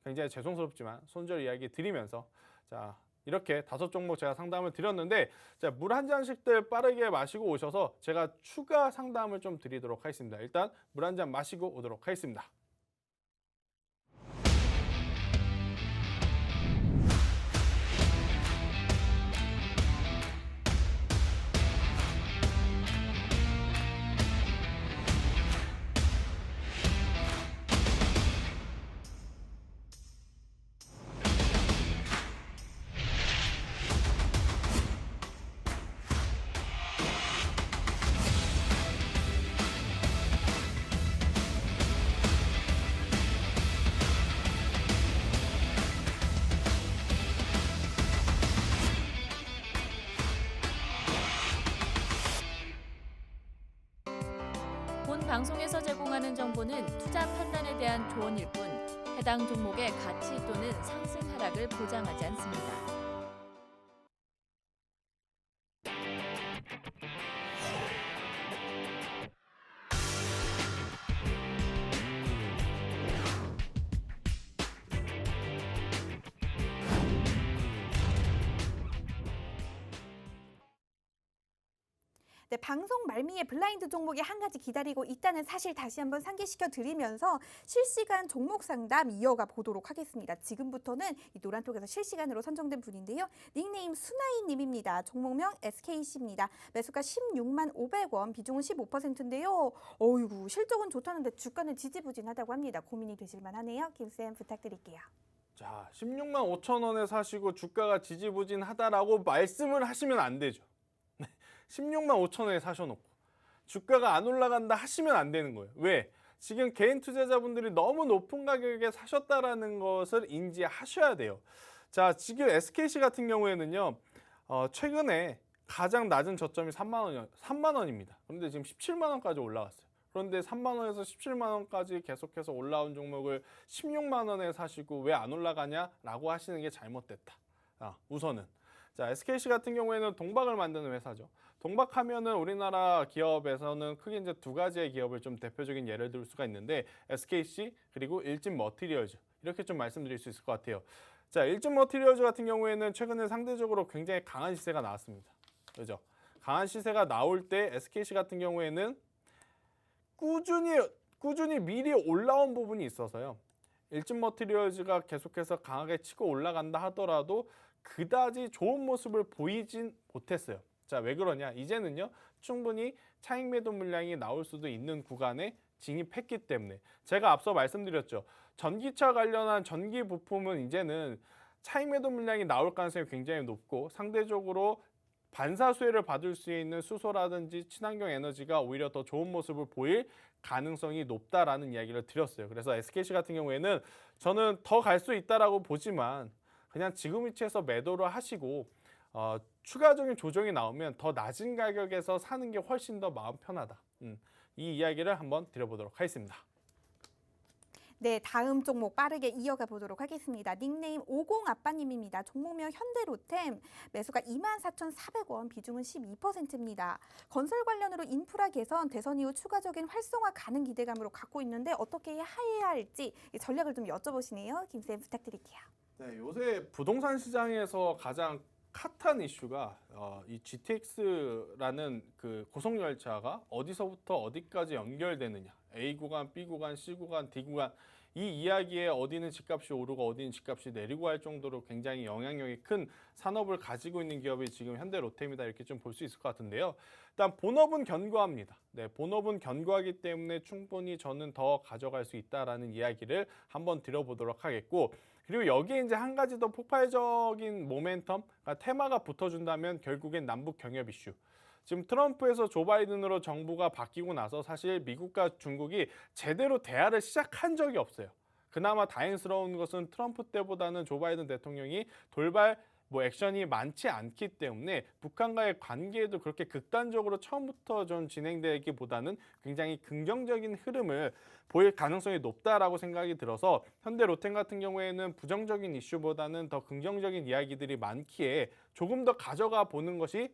굉장히 죄송스럽지만 손절 이야기 드리면서 자 이렇게 5종목 제가 상담을 드렸는데 자, 물 한 잔씩들 빠르게 마시고 오셔서 제가 추가 상담을 좀 드리도록 하겠습니다. 일단 물 한 잔 마시고 오도록 하겠습니다. 본 방송에서 제공하는 정보는 투자 판단에 대한 조언일 뿐 해당 종목의 가치 또는 상승 하락을 보장하지 않습니다. 네, 방송 말미에 블라인드 종목이 한 가지 기다리고 있다는 사실 다시 한번 상기시켜 드리면서 실시간 종목 상담 이어가 보도록 하겠습니다. 지금부터는 이 노란톡에서 실시간으로 선정된 분인데요. 닉네임 수나이님입니다. 종목명 SKC입니다. 매수가 16만 500원, 비중은 15%인데요. 어이구, 실적은 좋다는데 주가는 지지부진하다고 합니다. 고민이 되실 만하네요. 김쌤 부탁드릴게요. 자, 16만 5천 원에 사시고 주가가 지지부진하다라고 말씀을 하시면 안 되죠. 16만 5천 원에 사셔놓고 주가가 안 올라간다 하시면 안 되는 거예요. 왜? 지금 개인 투자자분들이 너무 높은 가격에 사셨다라는 것을 인지하셔야 돼요. 자, 지금 SKC 같은 경우에는요, 최근에 가장 낮은 저점이 3만 원입니다. 그런데 지금 17만 원까지 올라왔어요. 그런데 3만 원에서 17만 원까지 계속해서 올라온 종목을 16만 원에 사시고 왜 안 올라가냐라고 하시는 게 잘못됐다. 우선은. 자, SKC 같은 경우에는 동박을 만드는 회사죠. 동박하면은 우리나라 기업에서는 크게 이제 두 가지의 기업을 좀 대표적인 예를 들 수가 있는데 SKC 그리고 일진 머티리얼즈 이렇게 좀 말씀드릴 수 있을 것 같아요. 자, 일진 머티리얼즈 같은 경우에는 최근에 상대적으로 굉장히 강한 시세가 나왔습니다. 그죠? 강한 시세가 나올 때 SKC 같은 경우에는 꾸준히 미리 올라온 부분이 있어서요. 일진 머티리얼즈가 계속해서 강하게 치고 올라간다 하더라도 그다지 좋은 모습을 보이진 못했어요. 자, 왜 그러냐? 이제는요, 충분히 차익 매도 물량이 나올 수도 있는 구간에 진입했기 때문에 제가 앞서 말씀드렸죠. 전기차 관련한 전기 부품은 이제는 차익 매도 물량이 나올 가능성이 굉장히 높고 상대적으로 반사수혜를 받을 수 있는 수소라든지 친환경 에너지가 오히려 더 좋은 모습을 보일 가능성이 높다라는 이야기를 드렸어요. 그래서 SKC 같은 경우에는 저는 더 갈 수 있다라고 보지만 그냥 지금 위치에서 매도를 하시고 추가적인 조정이 나오면 더 낮은 가격에서 사는 게 훨씬 더 마음 편하다. 이 이야기를 한번 드려보도록 하겠습니다. 네, 다음 종목 빠르게 이어가 보도록 하겠습니다. 닉네임 50아빠님입니다. 종목명 현대로템, 매수가 24,400원, 비중은 12%입니다. 건설 관련으로 인프라 개선, 대선 이후 추가적인 활성화 가능 기대감으로 갖고 있는데 어떻게 해야 할지 전략을 좀 여쭤보시네요. 김쌤 부탁드릴게요. 네, 요새 부동산 시장에서 가장 핫한 이슈가 이 GTX라는 그 고속 열차가 어디서부터 어디까지 연결되느냐, A 구간, B 구간, C 구간, D 구간 이 이야기에 어디는 집값이 오르고 어디는 집값이 내리고 할 정도로 굉장히 영향력이 큰 산업을 가지고 있는 기업이 지금 현대로템이다 이렇게 좀 볼 수 있을 것 같은데요. 일단 본업은 견고합니다. 네, 본업은 견고하기 때문에 충분히 저는 더 가져갈 수 있다라는 이야기를 한번 드려보도록 하겠고. 그리고 여기에 이제 한 가지 더 폭발적인 모멘텀, 그러니까 테마가 붙어준다면 결국엔 남북 경협 이슈. 지금 트럼프에서 조 바이든으로 정부가 바뀌고 나서 사실 미국과 중국이 제대로 대화를 시작한 적이 없어요. 그나마 다행스러운 것은 트럼프 때보다는 조 바이든 대통령이 돌발 뭐 액션이 많지 않기 때문에 북한과의 관계에도 그렇게 극단적으로 처음부터 좀 진행되기보다는 굉장히 긍정적인 흐름을 보일 가능성이 높다라고 생각이 들어서 현대 로템 같은 경우에는 부정적인 이슈보다는 더 긍정적인 이야기들이 많기에 조금 더 가져가 보는 것이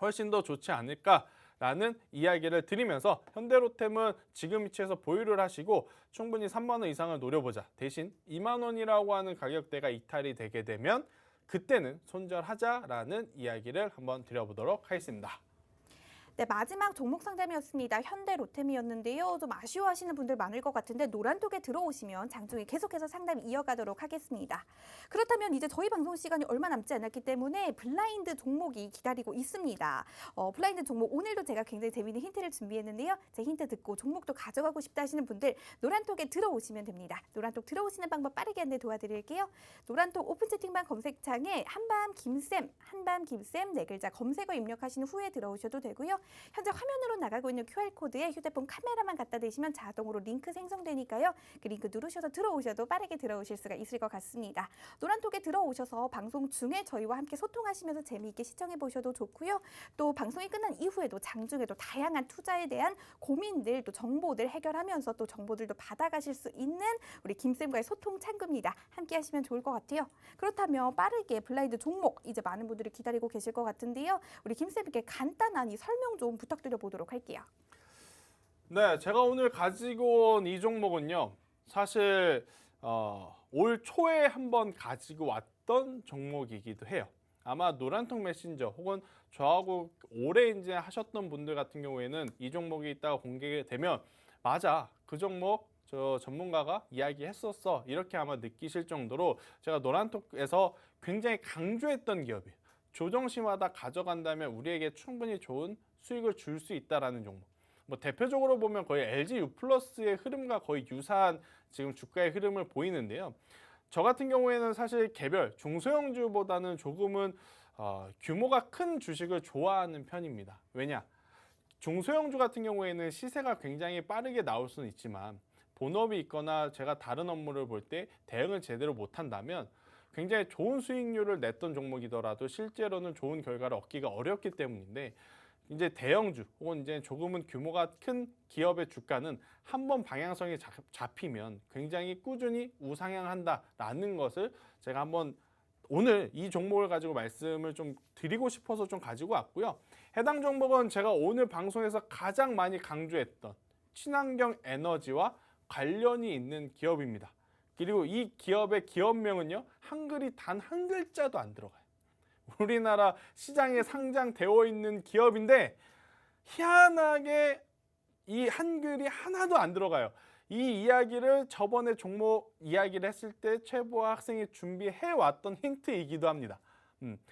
훨씬 더 좋지 않을까라는 이야기를 드리면서 현대로템은 지금 위치에서 보유를 하시고 충분히 3만 원 이상을 노려보자. 대신 2만 원이라고 하는 가격대가 이탈이 되게 되면 그때는 손절하자라는 이야기를 한번 드려보도록 하겠습니다. 네, 마지막 종목 상담이었습니다. 현대로템이었는데요. 좀 아쉬워하시는 분들 많을 것 같은데 노란톡에 들어오시면 장중에 계속해서 상담 이어가도록 하겠습니다. 그렇다면 이제 저희 방송 시간이 얼마 남지 않았기 때문에 블라인드 종목이 기다리고 있습니다. 블라인드 종목 오늘도 제가 굉장히 재미있는 힌트를 준비했는데요. 제 힌트 듣고 종목도 가져가고 싶다 하시는 분들 노란톡에 들어오시면 됩니다. 노란톡 들어오시는 방법 빠르게 안내 도와드릴게요. 노란톡 오픈 채팅방 검색창에 한밤 김쌤 네 글자 검색어 입력하신 후에 들어오셔도 되고요. 현재 화면으로 나가고 있는 QR코드에 휴대폰 카메라만 갖다 대시면 자동으로 링크 생성되니까요. 그 링크 누르셔서 들어오셔도 빠르게 들어오실 수가 있을 것 같습니다. 노란톡에 들어오셔서 방송 중에 저희와 함께 소통하시면서 재미있게 시청해 보셔도 좋고요. 또 방송이 끝난 이후에도 장중에도 다양한 투자에 대한 고민들 또 정보들 해결하면서 또 정보들도 받아가실 수 있는 우리 김쌤과의 소통 창구입니다. 함께 하시면 좋을 것 같아요. 그렇다면 빠르게 블라인드 종목 이제 많은 분들이 기다리고 계실 것 같은데요. 우리 김쌤께 간단한 이 설명 좀 부탁드려 보도록 할게요. 네, 제가 오늘 가지고 온 이 종목은요. 사실 올 초에 한번 가지고 왔던 종목이기도 해요. 아마 노란통 메신저 혹은 저하고 오래 이제 하셨던 분들 같은 경우에는 이 종목이 있다가 공개되면 맞아, 그 종목 저 전문가가 이야기했었어 이렇게 아마 느끼실 정도로 제가 노란톡에서 굉장히 강조했던 기업이에요. 조정시마다 가져간다면 우리에게 충분히 좋은 수익을 줄 수 있다라는 종목. 뭐 대표적으로 보면 거의 LG U+의 흐름과 거의 유사한 지금 주가의 흐름을 보이는데요. 저 같은 경우에는 사실 개별 중소형주보다는 조금은 규모가 큰 주식을 좋아하는 편입니다. 왜냐? 중소형주 같은 경우에는 시세가 굉장히 빠르게 나올 수는 있지만 본업이 있거나 제가 다른 업무를 볼 때 대응을 제대로 못한다면 굉장히 좋은 수익률을 냈던 종목이더라도 실제로는 좋은 결과를 얻기가 어렵기 때문인데 이제 대형주 혹은 이제 조금은 규모가 큰 기업의 주가는 한번 방향성이 잡히면 굉장히 꾸준히 우상향한다라는 것을 제가 한번 오늘 이 종목을 가지고 말씀을 좀 드리고 싶어서 좀 가지고 왔고요. 해당 종목은 제가 오늘 방송에서 가장 많이 강조했던 친환경 에너지와 관련이 있는 기업입니다. 그리고 이 기업의 기업명은요, 한글이 단 한 글자도 안 들어가요. 우리나라 시장에 상장되어 있는 기업인데 희한하게 이 한글이 하나도 안 들어가요. 이 이야기를 저번에 종목 이야기를 했을 때 최보아 학생이 준비해 왔던 힌트이기도 합니다.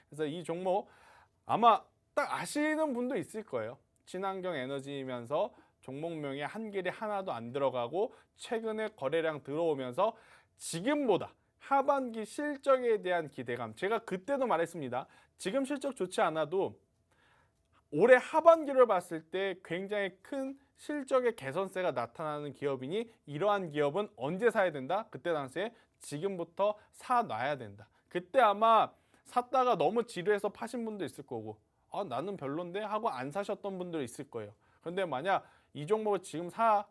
그래서 이 종목 아마 딱 아시는 분도 있을 거예요. 친환경 에너지이면서 종목명에 한글이 하나도 안 들어가고 최근에 거래량 들어오면서 지금보다 하반기 실적에 대한 기대감. 제가 그때도 말했습니다. 지금 실적 좋지 않아도 올해 하반기를 봤을 때 굉장히 큰 실적의 개선세가 나타나는 기업이니 이러한 기업은 언제 사야 된다? 그때 당시에 지금부터 사놔야 된다. 그때 아마 샀다가 너무 지루해서 파신 분도 있을 거고 나는 별론데 하고 안 사셨던 분도 있을 거예요. 그런데 만약 이 종목을 지금 사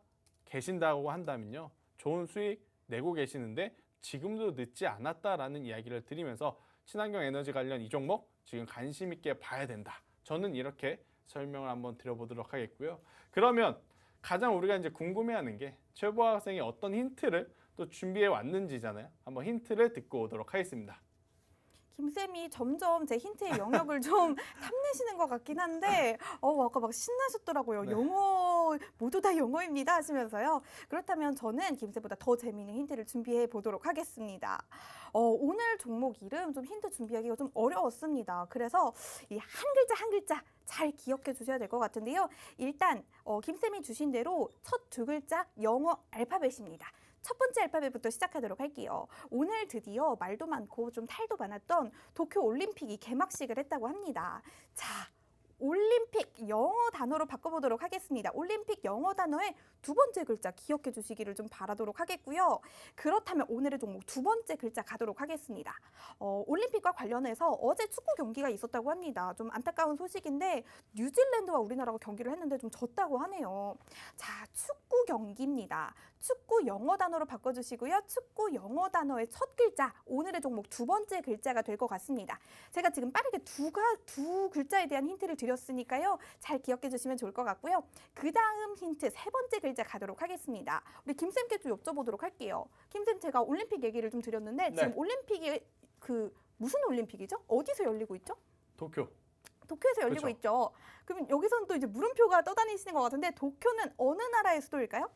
계신다고 한다면요. 좋은 수익 내고 계시는데 지금도 늦지 않았다라는 이야기를 드리면서 친환경 에너지 관련 이 종목 지금 관심 있게 봐야 된다. 저는 이렇게 설명을 한번 드려보도록 하겠고요. 그러면 가장 우리가 이제 궁금해하는 게 최보아 학생이 어떤 힌트를 또 준비해 왔는지잖아요. 한번 힌트를 듣고 오도록 하겠습니다. 김쌤이 점점 제 힌트의 영역을 좀 탐내시는 것 같긴 한데 아까 막 신나셨더라고요. 네. 영어 모두 다 영어입니다 하시면서요. 그렇다면 저는 김쌤보다 더 재미있는 힌트를 준비해 보도록 하겠습니다. 오늘 종목 이름 좀 힌트 준비하기가 좀 어려웠습니다. 그래서 이 한 글자 잘 기억해 주셔야 될 것 같은데요. 일단 김쌤이 주신 대로 첫 두 글자 영어 알파벳입니다. 첫 번째 알파벳부터 시작하도록 할게요. 오늘 드디어 말도 많고 좀 탈도 많았던 도쿄 올림픽이 개막식을 했다고 합니다. 자, 올림픽 영어 단어로 바꿔보도록 하겠습니다. 올림픽 영어 단어의 두 번째 글자 기억해 주시기를 좀 바라도록 하겠고요. 그렇다면 오늘의 종목 두 번째 글자 가도록 하겠습니다. 올림픽과 관련해서 어제 축구 경기가 있었다고 합니다. 좀 안타까운 소식인데 뉴질랜드와 우리나라가 경기를 했는데 좀 졌다고 하네요. 자, 축구 경기입니다. 축구 영어 단어로 바꿔주시고요. 축구 영어 단어의 첫 글자, 오늘의 종목 두 번째 글자가 될 것 같습니다. 제가 지금 빠르게 두 글자에 대한 힌트를 드렸으니까요. 잘 기억해 주시면 좋을 것 같고요. 그 다음 힌트 세 번째 글자 가도록 하겠습니다. 우리 김쌤께 좀 여쭤보도록 할게요. 김쌤, 제가 올림픽 얘기를 좀 드렸는데 네. 지금 올림픽이 무슨 올림픽이죠? 어디서 열리고 있죠? 도쿄. 도쿄에서 열리고 그쵸. 있죠. 그럼 여기서는 또 이제 물음표가 떠다니시는 것 같은데 도쿄는 어느 나라의 수도일까요?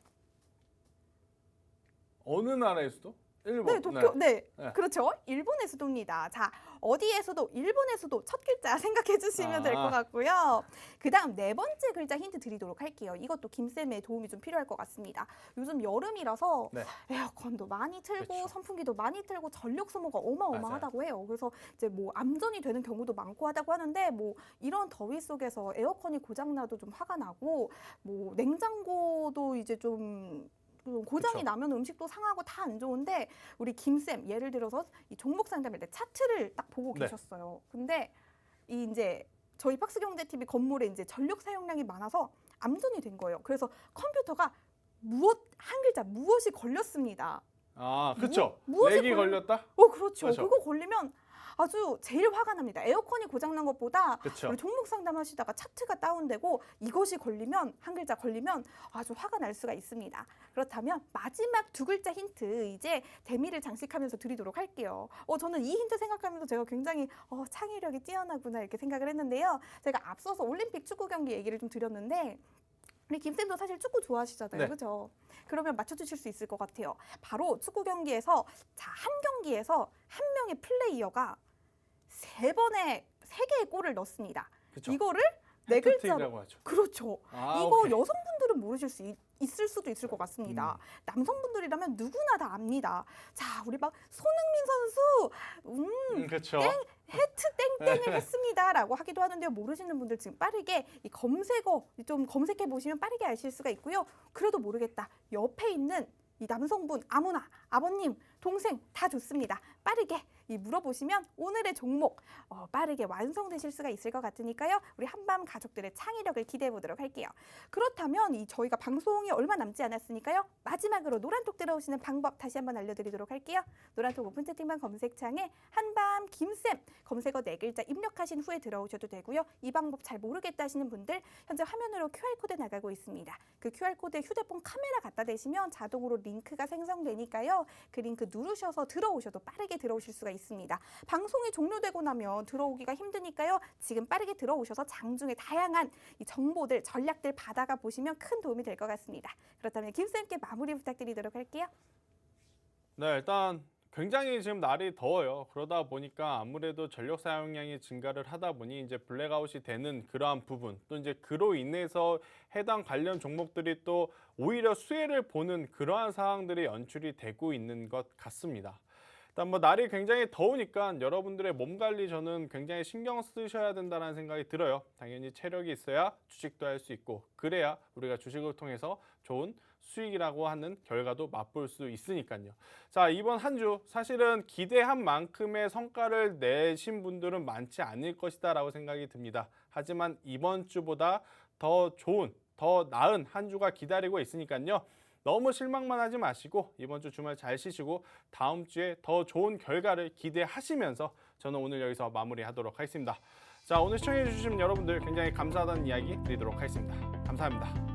어느 나라의 수도? 일본. 네, 도쿄. 네. 네. 그렇죠. 일본의 수도입니다. 자, 어디의 수도? 일본의 수도. 첫 글자 생각해 주시면 될 것 같고요. 그다음 네 번째 글자 힌트 드리도록 할게요. 이것도 김쌤의 도움이 좀 필요할 것 같습니다. 요즘 여름이라서 네. 에어컨도 많이 틀고 그렇죠. 선풍기도 많이 틀고 전력 소모가 어마어마하다고 해요. 그래서 이제 뭐 암전이 되는 경우도 많고 하다고 하는데 뭐 이런 더위 속에서 에어컨이 고장 나도 좀 화가 나고 뭐 냉장고도 이제 좀 고장이 그쵸. 나면 음식도 상하고 다 안 좋은데 우리 김쌤 예를 들어서 이 종목 상담할 때 차트를 딱 보고 네. 계셨어요. 근데 이 이제 저희 박스경제 TV 건물에 이제 전력 사용량이 많아서 암전이 된 거예요. 그래서 컴퓨터가 한 글자 무엇이 걸렸습니다. 아, 그렇죠. 무엇이 렉이 걸렸다? 그렇죠. 그렇죠. 그거 걸리면 아주 제일 화가 납니다. 에어컨이 고장난 것보다 그렇죠. 우리 종목 상담하시다가 차트가 다운되고 이것이 걸리면 한 글자 걸리면 아주 화가 날 수가 있습니다. 그렇다면 마지막 두 글자 힌트 이제 재미를 장식하면서 드리도록 할게요. 저는 이 힌트 생각하면서 제가 굉장히 창의력이 뛰어나구나 이렇게 생각을 했는데요. 제가 앞서서 올림픽 축구 경기 얘기를 좀 드렸는데 우리 김쌤도 사실 축구 좋아하시잖아요. 네. 그렇죠? 그러면 맞춰주실 수 있을 것 같아요. 바로 축구 경기에서 한 경기에서 한 명의 플레이어가 세 개의 골을 넣습니다. 그렇죠. 이거를 네 글자로. 해트트릭이라고 하죠. 그렇죠. 아, 이거 오케이. 여성분들은 모르실 수 있을 수도 있을 것 같습니다. 남성분들이라면 누구나 다 압니다. 자, 우리 막 손흥민 선수 그렇죠. 해트 땡땡을 했습니다라고 하기도 하는데요. 모르시는 분들 지금 빠르게 이 검색어 좀 검색해 보시면 빠르게 아실 수가 있고요. 그래도 모르겠다. 옆에 있는 이 남성분 아무나 아버님, 동생 다 좋습니다. 빠르게 물어보시면 오늘의 종목 빠르게 완성되실 수가 있을 것 같으니까요. 우리 한밤 가족들의 창의력을 기대해 보도록 할게요. 그렇다면 저희가 방송이 얼마 남지 않았으니까요. 마지막으로 노란톡 들어오시는 방법 다시 한번 알려드리도록 할게요. 노란톡 오픈 채팅방 검색창에 한밤 김쌤 검색어 네 글자 입력하신 후에 들어오셔도 되고요. 이 방법 잘 모르겠다 하시는 분들 현재 화면으로 QR코드 나가고 있습니다. 그 QR코드에 휴대폰 카메라 갖다 대시면 자동으로 링크가 생성되니까요. 그 링크 누르셔서 들어오셔도 빠르게 들어오실 수가 있습니다. 방송이 종료되고 나면 들어오기가 힘드니까요. 지금 빠르게 들어오셔서 장중에 다양한 이 정보들, 전략들 받아가 보시면 큰 도움이 될 것 같습니다. 그렇다면 김쌤께 마무리 부탁드리도록 할게요. 네, 일단 굉장히 지금 날이 더워요. 그러다 보니까 아무래도 전력 사용량이 증가를 하다 보니 이제 블랙아웃이 되는 그러한 부분, 또 이제 그로 인해서 해당 관련 종목들이 또 오히려 수혜를 보는 그러한 상황들이 연출이 되고 있는 것 같습니다. 일단 뭐 날이 굉장히 더우니까 여러분들의 몸 관리 저는 굉장히 신경 쓰셔야 된다는 생각이 들어요. 당연히 체력이 있어야 주식도 할 수 있고 그래야 우리가 주식을 통해서 좋은 수익이라고 하는 결과도 맛볼 수 있으니까요. 자, 이번 한 주 사실은 기대한 만큼의 성과를 내신 분들은 많지 않을 것이다 라고 생각이 듭니다. 하지만 이번 주보다 더 좋은, 더 나은 한 주가 기다리고 있으니까요. 너무 실망만 하지 마시고 이번 주 주말 잘 쉬시고 다음 주에 더 좋은 결과를 기대하시면서 저는 오늘 여기서 마무리하도록 하겠습니다. 자, 오늘 시청해 주신 여러분들 굉장히 감사하다는 이야기 드리도록 하겠습니다. 감사합니다.